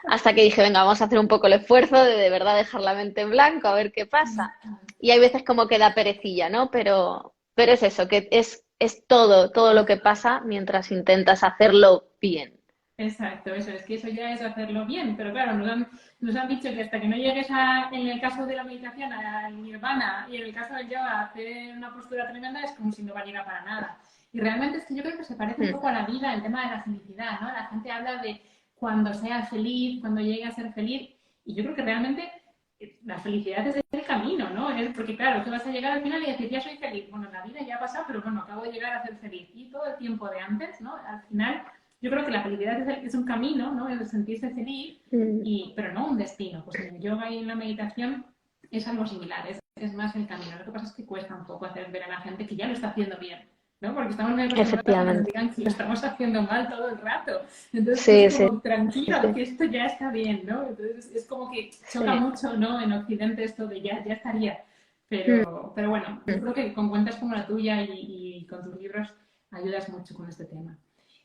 Hasta que dije, venga, vamos a hacer un poco el esfuerzo de verdad dejar la mente en blanco, a ver qué pasa. Y hay veces como que da perecilla, ¿no? Pero es eso, que es todo lo que pasa mientras intentas hacerlo bien. Exacto, eso es que eso ya es hacerlo bien, pero claro, nos han dicho que hasta que no llegues a, en el caso de la meditación, al nirvana y en el caso del yoga, a hacer una postura tremenda es como si no valiera para nada. Y realmente es que yo creo que se parece un Mm. poco a la vida el tema de la felicidad, ¿no? La gente habla de cuando sea feliz, cuando llegue a ser feliz, y yo creo que realmente la felicidad es el camino, ¿no? Es porque claro, que vas a llegar al final y decir, ya soy feliz. Bueno, la vida ya ha pasado, pero bueno, acabo de llegar a ser feliz. Y todo el tiempo de antes, ¿no? Al final yo creo que la felicidad es un camino, ¿no? Es sentirse feliz, Mm. pero no un destino. Pues en el yoga y en la meditación es algo similar, es más el camino. Lo que pasa es que cuesta un poco hacer ver a la gente que ya lo está haciendo bien, ¿no? Porque estamos muy acostumbrados a que nos Efectivamente. digan que lo estamos haciendo mal todo el rato. Entonces es Sí, sí, como, tranquilo, sí. que esto ya está bien, ¿no? Entonces es como que choca Sí. mucho, ¿no? En Occidente esto de ya estaría. Mm. Pero bueno, yo creo que con cuentas como la tuya y con tus libros ayudas mucho con este tema.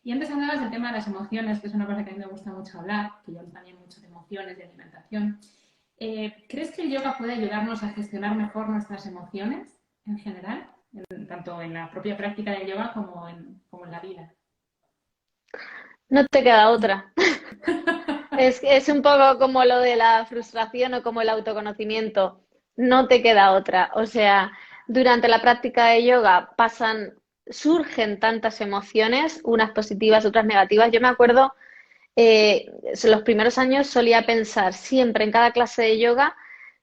Y antes hablabas del tema de las emociones, que es una cosa que a mí me gusta mucho hablar, que yo hablo también mucho de emociones, de alimentación. ¿Crees que el yoga puede ayudarnos a gestionar mejor nuestras emociones en general, tanto en la propia práctica del yoga como en la vida? No te queda otra. Es un poco como lo de la frustración o como el autoconocimiento. No te queda otra. O sea, durante la práctica de yoga surgen tantas emociones, unas positivas, otras negativas. Yo me acuerdo, en los primeros años solía pensar, siempre en cada clase de yoga,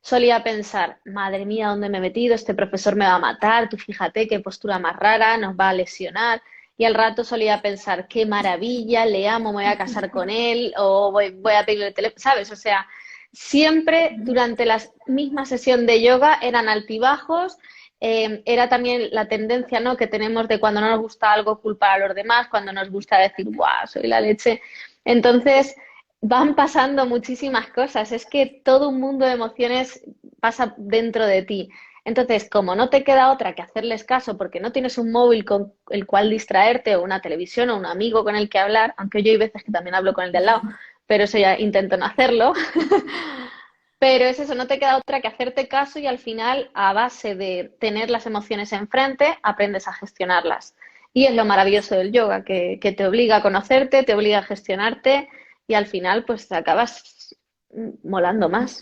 solía pensar, madre mía, ¿dónde me he metido? Este profesor me va a matar, tú fíjate qué postura más rara, nos va a lesionar. Y al rato solía pensar, qué maravilla, le amo, me voy a casar con él, o voy a pedirle el teléfono, ¿sabes? O sea, siempre durante la misma sesión de yoga eran altibajos, era también la tendencia, ¿no?, que tenemos de cuando no nos gusta algo culpar a los demás, cuando nos gusta decir, ¡guau, soy la leche! Entonces, van pasando muchísimas cosas, es que todo un mundo de emociones pasa dentro de ti. Entonces, como no te queda otra que hacerles caso porque no tienes un móvil con el cual distraerte o una televisión o un amigo con el que hablar, aunque yo hay veces que también hablo con el de al lado, pero eso ya intento no hacerlo, pero es eso, no te queda otra que hacerte caso y al final, a base de tener las emociones enfrente, aprendes a gestionarlas. Y es lo maravilloso del yoga, que te obliga a conocerte, te obliga a gestionarte y al final pues te acabas molando más.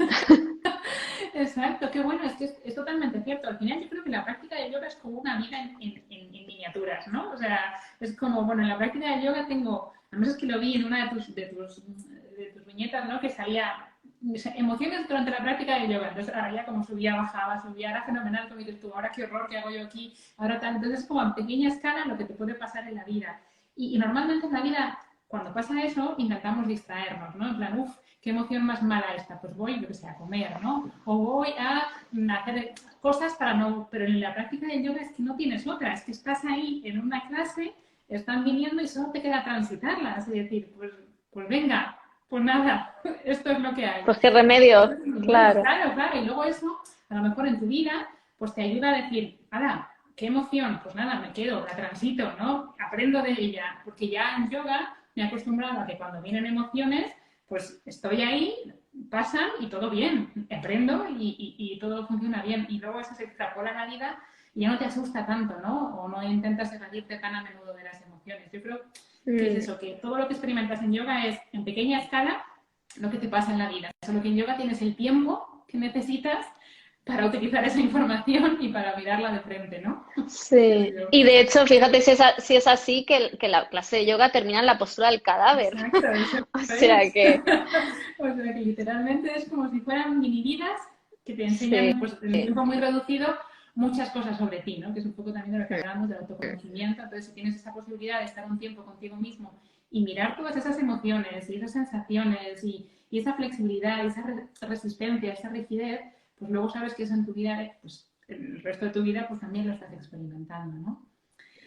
Exacto, qué bueno, es que es totalmente cierto. Al final yo creo que la práctica del yoga es como una vida en miniaturas, ¿no? O sea, es como, bueno, en la práctica del yoga tengo, además es que lo vi en una de tus viñetas, ¿no? Que salía emociones durante la práctica del yoga. Entonces ahora ya como subía, bajaba, subía, era fenomenal, como dices tú, ahora qué horror que hago yo aquí, ahora tal. Entonces es como a pequeña escala lo que te puede pasar en la vida. Y normalmente en la vida, cuando pasa eso, intentamos distraernos, ¿no? En plan, uff, ¿qué emoción más mala esta? Pues voy, yo que sé, a comer, ¿no? O voy a hacer cosas para no... Pero en la práctica del yoga es que no tienes otra, es que estás ahí en una clase, están viniendo y solo te queda transitarlas. Es decir, pues venga, pues nada, esto es lo que hay. Pues qué remedio, Entonces, claro. claro, claro, y luego eso, a lo mejor en tu vida, pues te ayuda a decir, ahora, ¿qué emoción? Pues nada, me quedo, la transito, ¿no? Aprendo de ella, porque ya en yoga me he acostumbrado a que cuando vienen emociones, pues estoy ahí, pasan y todo bien, aprendo y todo funciona bien. Y luego eso se extrapola a la vida y ya no te asusta tanto, ¿no? O no intentas evadirte tan a menudo de las emociones. Yo creo que es Mm. eso, que todo lo que experimentas en yoga es en pequeña escala lo que te pasa en la vida. Solo que en yoga tienes el tiempo que necesitas para utilizar esa información y para mirarla de frente, ¿no? Creo Sí, yo. y de hecho, fíjate si es así que la clase de yoga termina en la postura del cadáver. Exacto, eso O sea es. que O sea que literalmente es como si fueran mini vidas que te enseñan sí. pues, en un tiempo muy reducido muchas cosas sobre ti, ¿no? Que es un poco también de lo que hablamos del autoconocimiento. Entonces, si tienes esa posibilidad de estar un tiempo contigo mismo y mirar todas esas emociones y esas sensaciones y esa flexibilidad y esa resistencia, esa rigidez, pues luego sabes que eso en tu vida, pues el resto de tu vida, pues también lo estás experimentando, ¿no?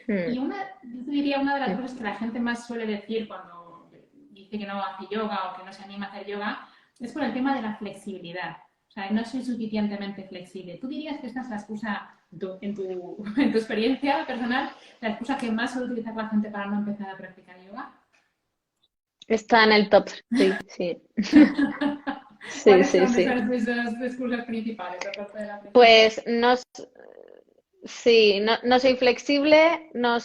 Mm, Y yo te diría una de las cosas que la gente más suele decir cuando dice que no hace yoga o que no se anima a hacer yoga es por el tema de la flexibilidad. O sea, no soy suficientemente flexible. ¿Tú dirías que esta es la excusa, en tu experiencia personal, la excusa que más suele utilizar la gente para no empezar a practicar yoga? está en el top, sí, sí. Sí, ¿Cuáles sí, son sí. esas excusas principales, aparte de la flexibilidad? Pues no, sí, no soy flexible, no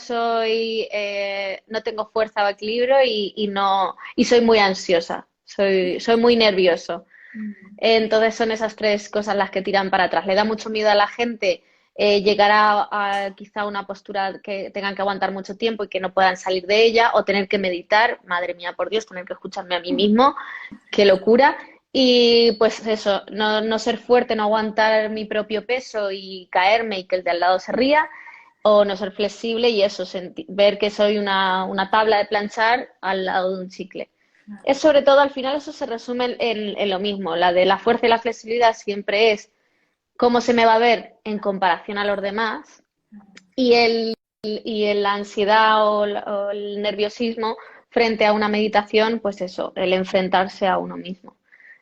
tengo fuerza o equilibrio y soy muy ansiosa, soy muy nervioso. Mm. Entonces son esas tres cosas las que tiran para atrás. Le da mucho miedo a la gente llegar a quizá una postura que tengan que aguantar mucho tiempo y que no puedan salir de ella o tener que meditar. Madre mía, por Dios, tener que escucharme a mí mismo. Qué locura. Y pues eso, no ser fuerte, no aguantar mi propio peso y caerme y que el de al lado se ría, o no ser flexible y eso, ver que soy una tabla de planchar al lado de un chicle. Es sobre todo, al final eso se resume en lo mismo, la de la fuerza y la flexibilidad siempre es cómo se me va a ver en comparación a los demás y la ansiedad o el nerviosismo frente a una meditación, pues eso, el enfrentarse a uno mismo.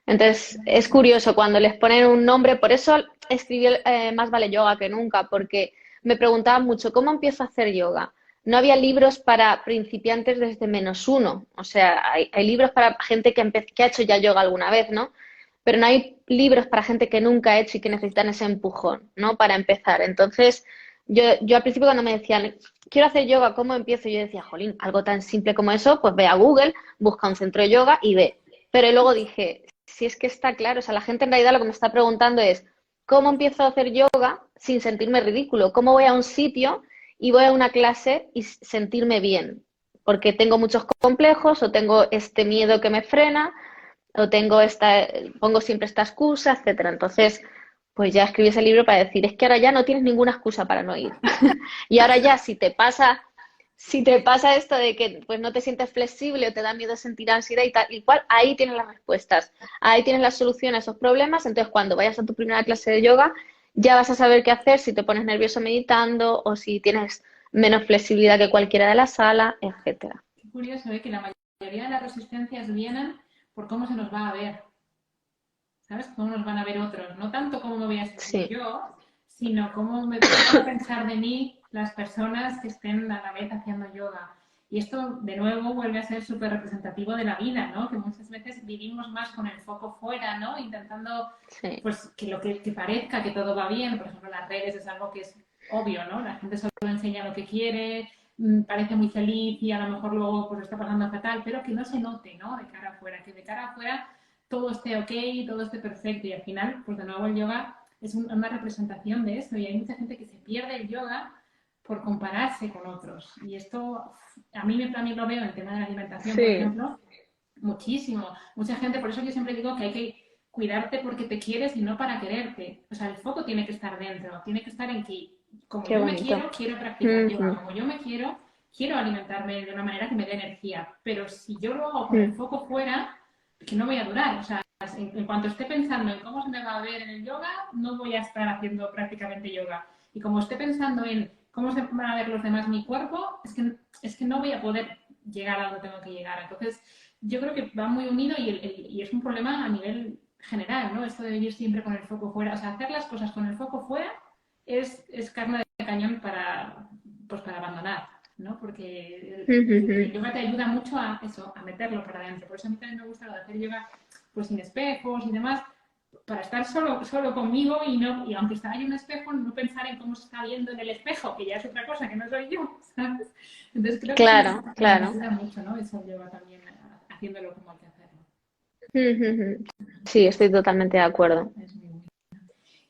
Entonces, es curioso cuando les ponen un nombre, por eso escribí Más vale yoga que nunca, porque me preguntaban mucho, ¿cómo empiezo a hacer yoga? No había libros para principiantes desde -1, o sea, hay libros para gente que ha hecho ya yoga alguna vez, ¿no? Pero no hay libros para gente que nunca ha hecho y que necesitan ese empujón, ¿no? Para empezar. Entonces, yo al principio cuando me decían, quiero hacer yoga, ¿cómo empiezo? Yo decía, jolín, algo tan simple como eso, pues ve a Google, busca un centro de yoga y ve. Pero luego dije, si es que está claro, o sea, la gente en realidad lo que me está preguntando es, ¿cómo empiezo a hacer yoga sin sentirme ridículo? ¿Cómo voy a un sitio y voy a una clase y sentirme bien? Porque tengo muchos complejos o tengo este miedo que me frena o tengo pongo siempre esta excusa, etcétera. Entonces, pues ya escribí ese libro para decir, es que ahora ya no tienes ninguna excusa para no ir. Y ahora ya, si te pasa esto de que pues no te sientes flexible o te da miedo sentir ansiedad y tal y cual, ahí tienes las respuestas, ahí tienes la solución a esos problemas. Entonces, cuando vayas a tu primera clase de yoga, ya vas a saber qué hacer si te pones nervioso meditando o si tienes menos flexibilidad que cualquiera de la sala, etcétera. Qué curioso, ¿eh? Que la mayoría de las resistencias vienen por cómo se nos va a ver, ¿sabes? Cómo nos van a ver otros. No tanto cómo me voy a sentir Sí, yo, sino qué van a pensar de mí las personas que estén a la vez haciendo yoga. Y esto, de nuevo, vuelve a ser súper representativo de la vida, ¿no? Que muchas veces vivimos más con el foco fuera, ¿no? Intentando, sí. pues, que lo que parezca que todo va bien. Por ejemplo, las redes es algo que es obvio, ¿no? La gente solo enseña lo que quiere, parece muy feliz y a lo mejor luego pues está pasando fatal, pero que no se note, ¿no? De cara afuera, que de cara afuera todo esté ok, todo esté perfecto y al final, pues de nuevo el yoga es una representación de eso y hay mucha gente que se pierde el yoga por compararse con otros y esto a mí también lo veo en el tema de la alimentación, por Sí, ejemplo, muchísimo. Mucha gente, por eso yo siempre digo que hay que cuidarte porque te quieres y no para quererte. O sea, el foco tiene que estar dentro, tiene que estar en que como qué yo me bonito. quiero, quiero practicar yoga, Ujú, como yo me quiero alimentarme de una manera que me dé energía, pero si yo lo hago con el ujú. foco fuera, que no voy a durar. O sea, en cuanto esté pensando en cómo se me va a ver en el yoga, no voy a estar haciendo prácticamente yoga. Y como esté pensando en cómo se van a ver los demás mi cuerpo, es que no voy a poder llegar a donde tengo que llegar. Entonces, yo creo que va muy unido y es un problema a nivel general, ¿no? Esto de vivir siempre con el foco fuera. O sea, hacer las cosas con el foco fuera es carne de cañón pues para abandonar, ¿no? Porque el yoga te ayuda mucho a eso, a meterlo para adentro. Por eso a mí también me gusta lo de hacer yoga pues sin espejos y demás, para estar solo conmigo y aunque está ahí un espejo, no pensar en cómo se está viendo en el espejo, que ya es otra cosa, que no soy yo, ¿sabes? Entonces creo que eso Claro, nos claro. ayuda mucho, ¿no? Eso lleva también haciéndolo como hay que hacerlo. Ujú. Sí, estoy totalmente de acuerdo. Es muy bueno.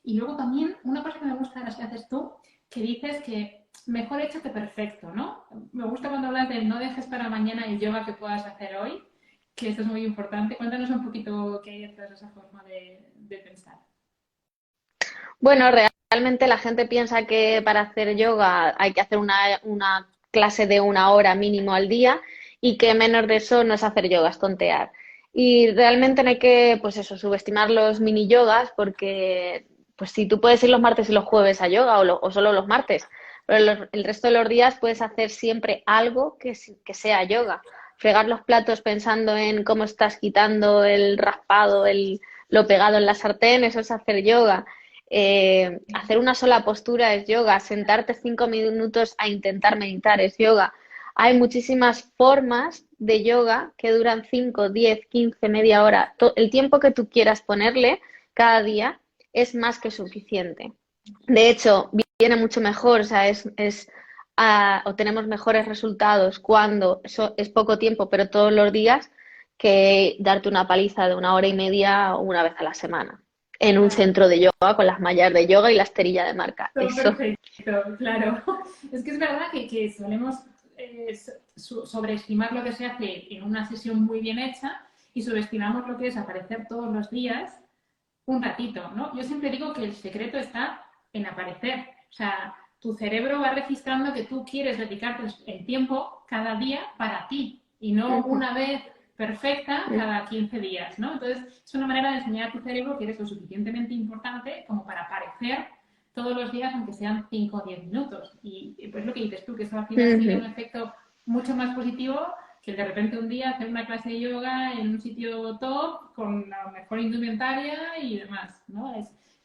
Y luego también una cosa que me gusta de las que haces tú, que dices que mejor hecho que perfecto, ¿no? Me gusta cuando hablas de no dejes para mañana el yoga que puedas hacer hoy, que esto es muy importante. Cuéntanos un poquito qué hay detrás de esa forma de pensar. Bueno, realmente la gente piensa que para hacer yoga hay que hacer una clase de 1 hora mínimo al día y que menos de eso no es hacer yoga, es tontear. Y realmente no hay que, pues eso, subestimar los mini yogas porque, pues si tú puedes ir los martes y los jueves a yoga o solo los martes, pero el resto de los días puedes hacer siempre algo que sea yoga. Fregar los platos pensando en cómo estás quitando el raspado, lo pegado en la sartén, eso es hacer yoga. Hacer una sola postura es yoga, sentarte 5 minutos a intentar meditar es yoga. Hay muchísimas formas de yoga que duran 5, 10, 15, media hora. El tiempo que tú quieras ponerle cada día es más que suficiente. De hecho, viene mucho mejor, o sea, obtenemos mejores resultados cuando eso es poco tiempo, pero todos los días, que darte una paliza de 1 hora y media una vez a la semana en un Claro. centro de yoga con las mallas de yoga y la esterilla de marca. Todo Eso. perfecto, claro. Es que es verdad que solemos sobreestimar lo que se hace en una sesión muy bien hecha y subestimamos lo que es aparecer todos los días un ratito, ¿no? Yo siempre digo que el secreto está en aparecer. O sea, tu cerebro va registrando que tú quieres dedicarte el tiempo cada día para ti y no Ujú, una vez perfecta ujú. cada 15 días, ¿no? Entonces, es una manera de enseñar a tu cerebro que eres lo suficientemente importante como para aparecer todos los días, aunque sean 5 o 10 minutos. Y pues lo que dices tú, que eso al final tiene un Ujú. efecto mucho más positivo que de repente un día hacer una clase de yoga en un sitio top con la mejor indumentaria y demás, ¿no?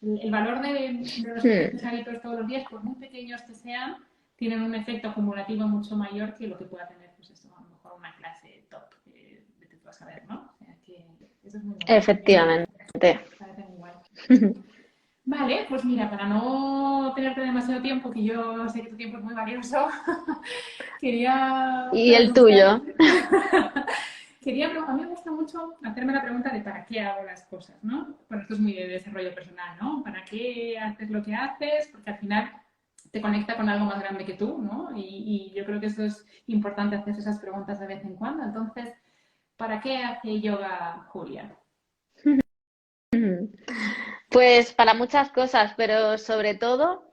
El valor de los pequeños hábitos todos los días, por muy pequeños que sean, tienen un efecto acumulativo mucho mayor que lo que pueda tener, pues esto, a lo mejor una clase top de que tú vas a ver, ¿no? O sea que eso es muy bonito. Efectivamente. Parece muy guay. Vale, pues mira, para no tenerte demasiado tiempo, que yo sé que tu tiempo es muy valioso, quería Y el preguntar, tuyo. a mí me gusta mucho hacerme la pregunta de para qué hago las cosas, ¿no? Bueno, esto es muy de desarrollo personal, ¿no? ¿Para qué haces lo que haces? Porque al final te conecta con algo más grande que tú, ¿no? Y yo creo que eso es importante, hacerse esas preguntas de vez en cuando. Entonces, ¿para qué hace yoga Julia? Pues para muchas cosas, pero sobre todo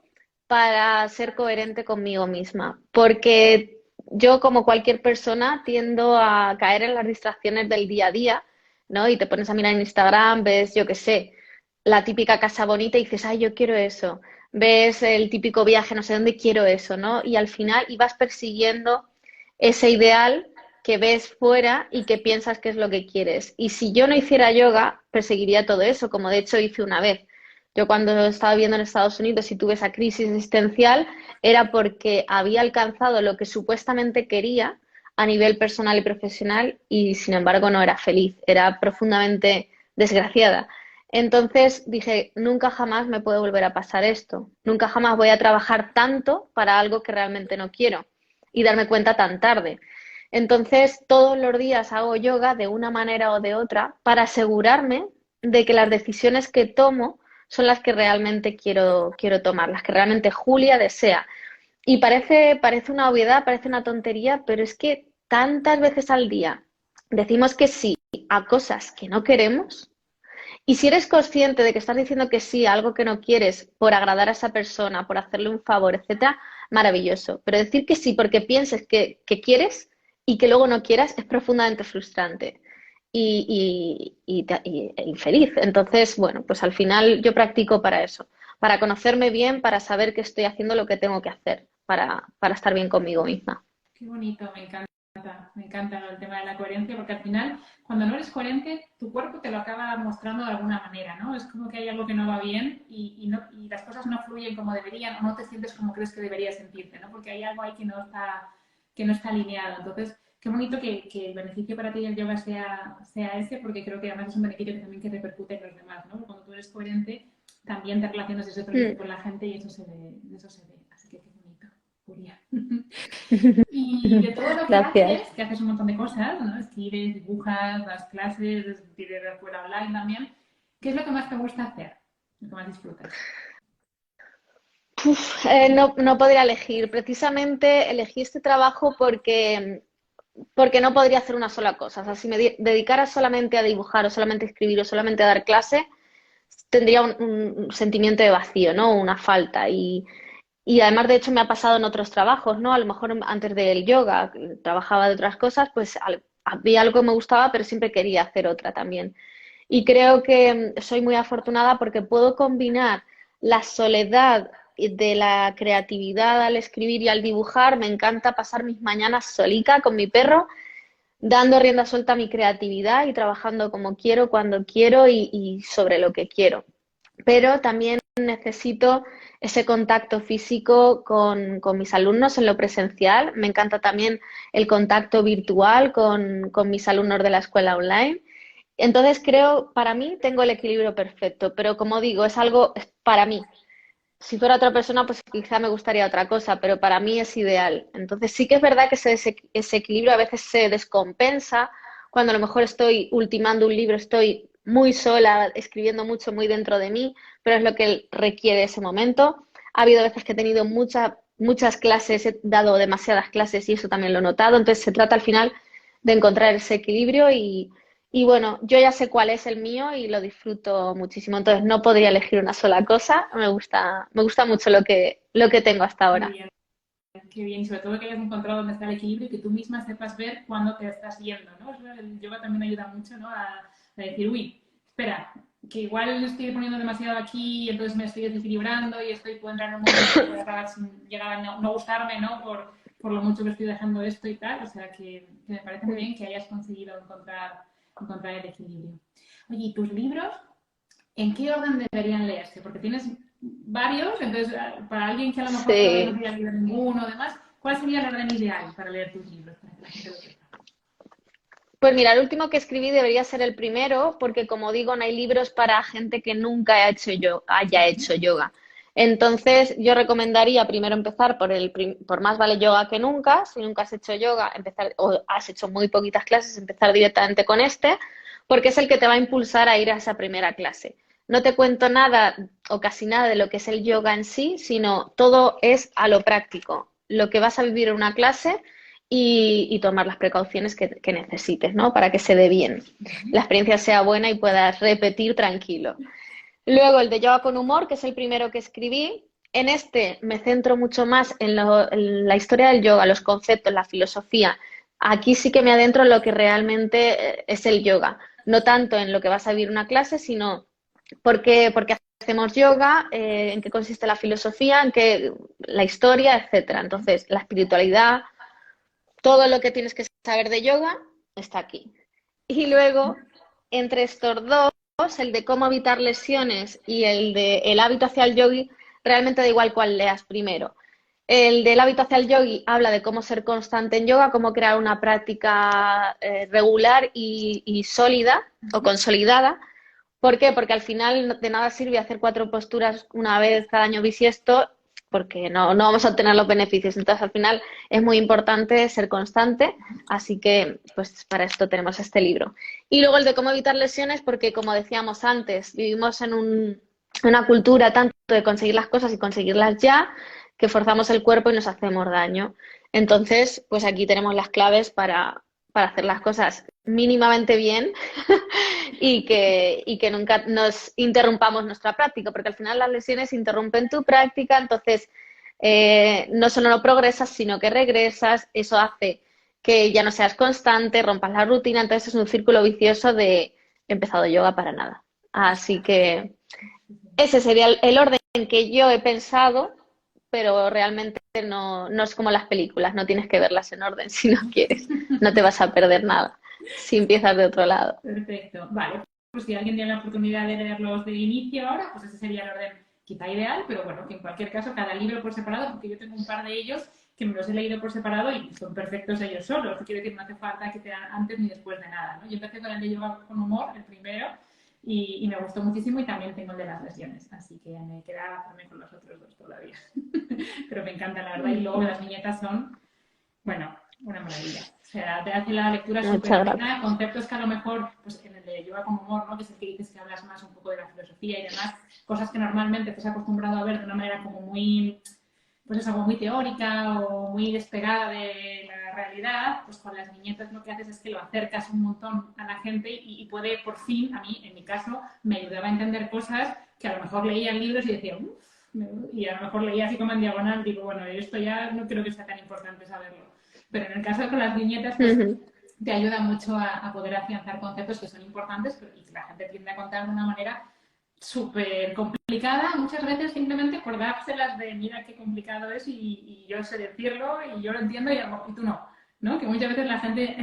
para ser coherente conmigo misma, porque yo, como cualquier persona, tiendo a caer en las distracciones del día a día, ¿no? Y te pones a mirar en Instagram, ves, yo qué sé, la típica casa bonita y dices, ay, yo quiero eso. Ves el típico viaje, no sé dónde, quiero eso, ¿no? Y al final ibas persiguiendo ese ideal que ves fuera y que piensas que es lo que quieres. Y si yo no hiciera yoga, perseguiría todo eso, como de hecho hice una vez. Yo cuando estaba viviendo en Estados Unidos y tuve esa crisis existencial, era porque había alcanzado lo que supuestamente quería a nivel personal y profesional y sin embargo no era feliz, era profundamente desgraciada. Entonces dije, nunca jamás me puede volver a pasar esto, nunca jamás voy a trabajar tanto para algo que realmente no quiero y darme cuenta tan tarde. Entonces, todos los días hago yoga de una manera o de otra para asegurarme de que las decisiones que tomo son las que realmente quiero tomar, las que realmente Julia desea. Y parece una obviedad, parece una tontería, pero es que tantas veces al día decimos que sí a cosas que no queremos. Y si eres consciente de que estás diciendo que sí a algo que no quieres por agradar a esa persona, por hacerle un favor, etcétera, maravilloso. Pero decir que sí porque pienses que quieres y que luego no quieras es profundamente frustrante e infeliz. Entonces, bueno, pues al final yo practico para eso, para conocerme bien, para saber que estoy haciendo lo que tengo que hacer, para estar bien conmigo misma. Qué bonito, me encanta el tema de la coherencia, porque al final, cuando no eres coherente, tu cuerpo te lo acaba mostrando de alguna manera, ¿no? Es como que hay algo que no va bien y las cosas no fluyen como deberían o no te sientes como crees que deberías sentirte, ¿no? Porque hay algo ahí que no está alineado. Entonces, qué bonito que el beneficio para ti del yoga sea ese, porque creo que además es un beneficio que también que repercute en los demás, ¿no? Cuando tú eres coherente, también te relacionas desde otro nivel Mm. con la gente y eso se ve. Así que qué bonito, Julia. Y de todo lo Gracias. que haces un montón de cosas, ¿no? Escribes, dibujas, das clases, tienes la escuela online también. ¿Qué es lo que más te gusta hacer? Lo que más disfrutas. No podría elegir. Precisamente elegí este trabajo porque no podría hacer una sola cosa. O sea, si me dedicara solamente a dibujar o solamente a escribir o solamente a dar clase, tendría un sentimiento de vacío, ¿no? Una falta. Y además, de hecho, me ha pasado en otros trabajos, ¿no? A lo mejor antes del yoga, trabajaba de otras cosas, pues había algo que me gustaba, pero siempre quería hacer otra también. Y creo que soy muy afortunada porque puedo combinar la soledad de la creatividad al escribir y al dibujar. Me encanta pasar mis mañanas solica con mi perro, dando rienda suelta a mi creatividad y trabajando como quiero, cuando quiero y sobre lo que quiero. Pero también necesito ese contacto físico con mis alumnos en lo presencial. Me encanta también el contacto virtual con mis alumnos de la escuela online. Entonces creo, para mí tengo el equilibrio perfecto, pero como digo, es algo es para mí. Si fuera otra persona, pues quizá me gustaría otra cosa, pero para mí es ideal. Entonces sí que es verdad que ese equilibrio a veces se descompensa cuando a lo mejor estoy ultimando un libro, estoy muy sola, escribiendo mucho, muy dentro de mí, pero es lo que requiere ese momento. Ha habido veces que he tenido muchas clases, he dado demasiadas clases y eso también lo he notado. Entonces se trata al final de encontrar ese equilibrio y bueno, yo ya sé cuál es el mío y lo disfruto muchísimo. Entonces no podría elegir una sola cosa. Me gusta mucho lo que tengo hasta Qué ahora. bien, qué bien. Y sobre todo que hayas encontrado dónde está el equilibrio y que tú misma sepas ver cuándo te estás yendo, ¿no? El yoga también ayuda mucho, ¿no? A decir, uy, espera, que igual estoy poniendo demasiado aquí y entonces me estoy desequilibrando y puedo entrar en un momento que puede acabar sin llegar a no gustarme, ¿no? Por lo mucho que estoy dejando esto y tal. O sea, que me parece muy bien que hayas conseguido encontrar el equilibrio. Oye, ¿y tus libros en qué orden deberían leerse? Porque tienes varios, entonces para alguien que a lo mejor todavía no Sí. haya leído ninguno, además, ¿cuál sería el orden ideal para leer tus libros? Para que la gente lo sepa. Pues mira, el último que escribí debería ser el primero, porque como digo, no hay libros para gente que nunca haya hecho yoga. Entonces, yo recomendaría primero empezar por Más vale yoga que nunca. Si nunca has hecho yoga, empezar, o has hecho muy poquitas clases, empezar directamente con este, porque es el que te va a impulsar a ir a esa primera clase. No te cuento nada o casi nada de lo que es el yoga en sí, sino todo es a lo práctico. Lo que vas a vivir en una clase y tomar las precauciones que necesites, ¿no? Para que se dé bien, la experiencia sea buena y puedas repetir tranquilo. Luego el de yoga con humor, que es el primero que escribí. En este me centro mucho más en la historia del yoga, los conceptos, la filosofía. Aquí sí que me adentro en lo que realmente es el yoga. No tanto en lo que vas a vivir una clase, sino por qué hacemos yoga, en qué consiste la filosofía, en qué la historia, etcétera. Entonces, la espiritualidad, todo lo que tienes que saber de yoga está aquí. Y luego, entre estos dos, el de cómo evitar lesiones y el de el hábito hacia el yogi, realmente da igual cuál leas primero. El del hábito hacia el yogi habla de cómo ser constante en yoga, cómo crear una práctica regular y sólida o consolidada. ¿Por qué? Porque al final de nada sirve hacer 4 posturas una vez cada año bisiesto, porque no vamos a obtener los beneficios. Entonces, al final es muy importante ser constante, así que pues para esto tenemos este libro. Y luego el de cómo evitar lesiones, porque como decíamos antes, vivimos en una cultura tanto de conseguir las cosas y conseguirlas ya, que forzamos el cuerpo y nos hacemos daño. Entonces, pues aquí tenemos las claves para hacer las cosas mínimamente bien y que nunca nos interrumpamos nuestra práctica, porque al final las lesiones interrumpen tu práctica, entonces no solo no progresas, sino que regresas, eso hace que ya no seas constante, rompas la rutina, entonces es un círculo vicioso de he empezado yoga para nada. Así que ese sería el orden que yo he pensado, pero realmente no es como las películas, no tienes que verlas en orden si no quieres, no te vas a perder nada si empiezas de otro lado. Perfecto. Vale, pues si alguien tiene la oportunidad de leerlos de inicio ahora, pues ese sería el orden quizá ideal, pero bueno, que en cualquier caso cada libro por separado, porque yo tengo un par de ellos que me los he leído por separado y son perfectos ellos solos. Quiero decir, no hace falta que te dan antes ni después de nada, ¿no? Yo empecé con el de yoga con humor, el primero, y me gustó muchísimo y también tengo el de las lesiones, así que me queda hacerme con los otros dos todavía. Pero me encanta, la verdad, y luego las viñetas son, bueno, una maravilla. O sea, te hace la lectura súper Muchas gracias. amena, conceptos que a lo mejor, pues en el de yoga con humor, ¿no? Que es el que dices que hablas más un poco de la filosofía y demás, cosas que normalmente te has acostumbrado a ver de una manera como muy, pues es algo muy teórica o muy despegada de la realidad, pues con las viñetas lo que haces es que lo acercas un montón a la gente y puede por fin, a mí, en mi caso, me ayudaba a entender cosas que a lo mejor leía en libros y decía, uff, y a lo mejor leía así como en diagonal, digo, bueno, esto ya no creo que sea tan importante saberlo. Pero en el caso de con las viñetas, pues te ayuda mucho a poder afianzar conceptos que son importantes y que la gente tiende a contar de una manera súper complicada, muchas veces simplemente por dárselas de mira qué complicado es y yo sé decirlo y yo lo entiendo y tú no. ¿No? Que muchas veces la gente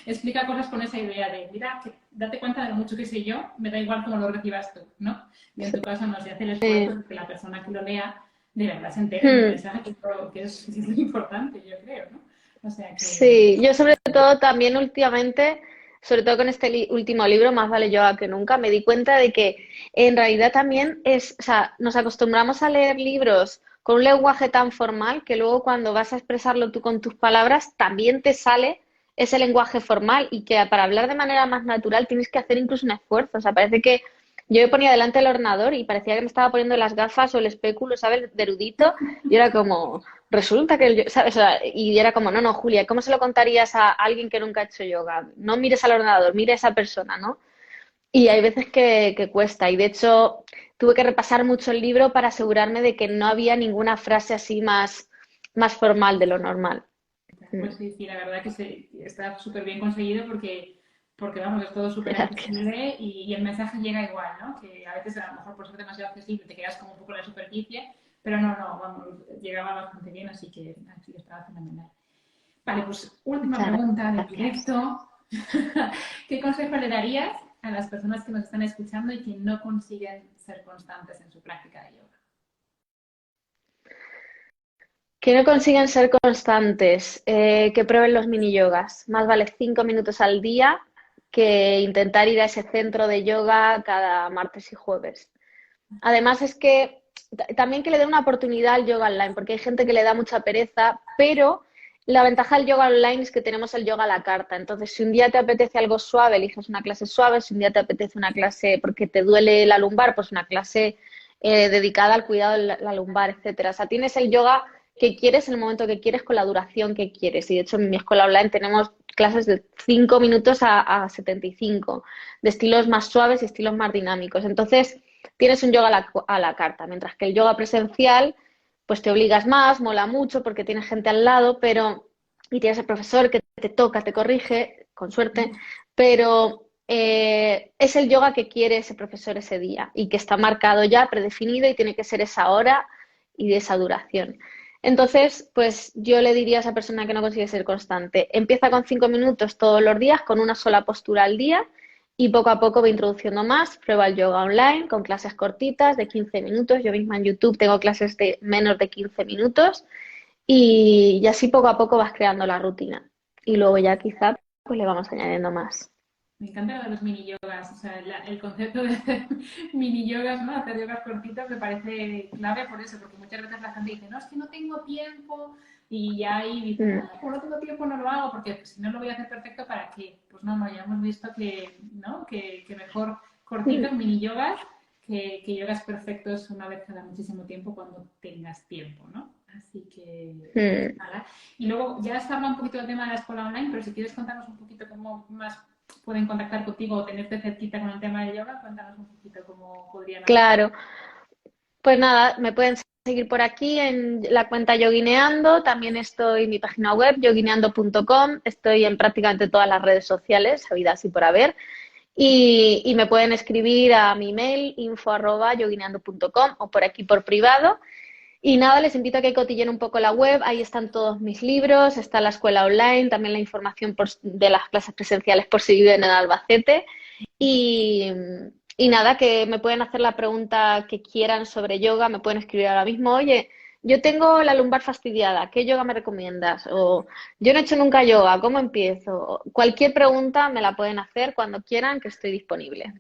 explica cosas con esa idea de, mira, que date cuenta de lo mucho que sé yo, me da igual cómo lo recibas tú, ¿no? Y en tu caso no se hace el esfuerzo de que la persona que lo lea de verdad se entere del mensaje que es importante, yo creo, ¿no? O sea que... Sí, yo sobre todo también últimamente, sobre todo con este último libro, Más vale yoga que nunca, me di cuenta de que en realidad también o sea, nos acostumbramos a leer libros con un lenguaje tan formal que luego cuando vas a expresarlo tú con tus palabras también te sale ese lenguaje formal y que para hablar de manera más natural tienes que hacer incluso un esfuerzo. O sea, parece que yo me ponía delante del ordenador y parecía que me estaba poniendo las gafas o el espéculo, ¿sabes? De erudito y era como, resulta que, ¿sabes? O sea, y era como, no, Julia, ¿cómo se lo contarías a alguien que nunca ha hecho yoga? No mires al ordenador, mire a esa persona, ¿no? Y hay veces que cuesta. Y de hecho, tuve que repasar mucho el libro para asegurarme de que no había ninguna frase así más formal de lo normal. Pues sí, sí, la verdad que está súper bien conseguido porque vamos, es todo súper Gracias. accesible y el mensaje llega igual, ¿no? Que a veces a lo mejor por ser demasiado accesible te quedas como un poco en la superficie, pero no, vamos, llegaba bastante bien, así que estaba fenomenal. Vale, pues última Muchas pregunta del gracias. directo. ¿Qué consejo le darías a las personas que nos están escuchando y que no consiguen ser constantes en su práctica de yoga? Que no consiguen ser constantes, que prueben los mini yogas. Más vale 5 minutos al día que intentar ir a ese centro de yoga cada martes y jueves. Además es que también que le dé una oportunidad al yoga online, porque hay gente que le da mucha pereza, pero la ventaja del yoga online es que tenemos el yoga a la carta. Entonces, si un día te apetece algo suave, eliges una clase suave. Si un día te apetece una clase porque te duele la lumbar, pues una clase dedicada al cuidado de la lumbar, etcétera. O sea, tienes el yoga que quieres en el momento que quieres, con la duración que quieres. Y de hecho, en mi escuela online tenemos clases de 5 minutos a 75, de estilos más suaves y estilos más dinámicos. Entonces, tienes un yoga a la carta, mientras que el yoga presencial, pues te obligas más, mola mucho porque tienes gente al lado, pero y tienes el profesor que te toca, te corrige, con suerte, pero es el yoga que quiere ese profesor ese día y que está marcado ya, predefinido y tiene que ser esa hora y de esa duración. Entonces, pues yo le diría a esa persona que no consigue ser constante, empieza con 5 minutos todos los días, con una sola postura al día y poco a poco va introduciendo más. Prueba el yoga online con clases cortitas de 15 minutos. Yo misma en YouTube tengo clases de menos de 15 minutos y así poco a poco vas creando la rutina. Y luego ya quizá pues le vamos añadiendo más. Me encanta lo de los mini yogas, o sea, el concepto de hacer mini yogas, ¿no? Hacer yogas cortitas me parece clave por eso, porque muchas veces la gente dice, no, es que no tengo tiempo, y ya ahí dicen, no, como no tengo tiempo no lo hago, porque pues, si no lo voy a hacer perfecto, ¿para qué? Pues no, ya hemos visto que, ¿no? Que mejor cortitos, mini yogas, que yogas perfectos una vez cada muchísimo tiempo cuando tengas tiempo, ¿no? Así que, pues, nada. Y luego, ya has hablado un poquito del tema de la escuela online, pero si quieres contarnos un poquito cómo más pueden contactar contigo o tenerte cerquita con el tema de yoga, cuéntanos un poquito cómo podrían hacer. Claro, pues nada, me pueden seguir por aquí en la cuenta Yoguineando, también estoy en mi página web, yoguineando.com, estoy en prácticamente todas las redes sociales, habidas y por haber, y me pueden escribir a mi email info@yoguineando.com o por aquí por privado. Y nada, les invito a que cotillen un poco la web, ahí están todos mis libros, está la escuela online, también la información de las clases presenciales por si viven en Albacete. Y, y nada, que me pueden hacer la pregunta que quieran sobre yoga, me pueden escribir ahora mismo, oye, yo tengo la lumbar fastidiada, ¿qué yoga me recomiendas? O yo no he hecho nunca yoga, ¿cómo empiezo? Cualquier pregunta me la pueden hacer cuando quieran, que estoy disponible.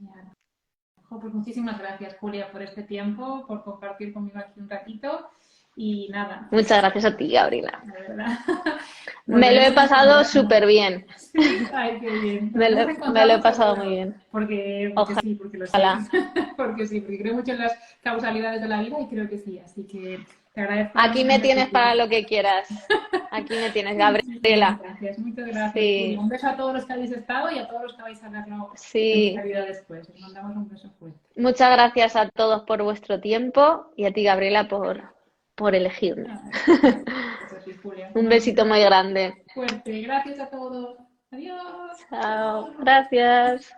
Pues muchísimas gracias, Julia, por este tiempo, por compartir conmigo aquí un ratito. Y nada, pues, Muchas gracias a ti, Gabriela. de verdad. Me lo he Volveremos a pasado encontrarnos. súper bien. Sí, ay, qué bien. Volveremos a Me lo he encontrarnos pasado muy seguro. bien. Porque sí, porque lo sé. Ojalá. Porque sí, porque creo mucho en las causalidades de la vida y creo que sí. Así que te agradezco Aquí me enormemente tu tienes para tiempo. lo que quieras. Aquí me tienes, Muchísimas Gabriela. gracias, muchas gracias, Julia. Sí, Un beso a todos los que habéis estado y a todos los que vais a verlo en sí. diferido después. Os mandamos un beso fuerte. Muchas gracias a todos por vuestro tiempo y a ti, Gabriela, por elegirme. Eso sí, Julia. Un Un beso besito muy grande. fuerte. Gracias a todos. Adiós. Chao. Gracias.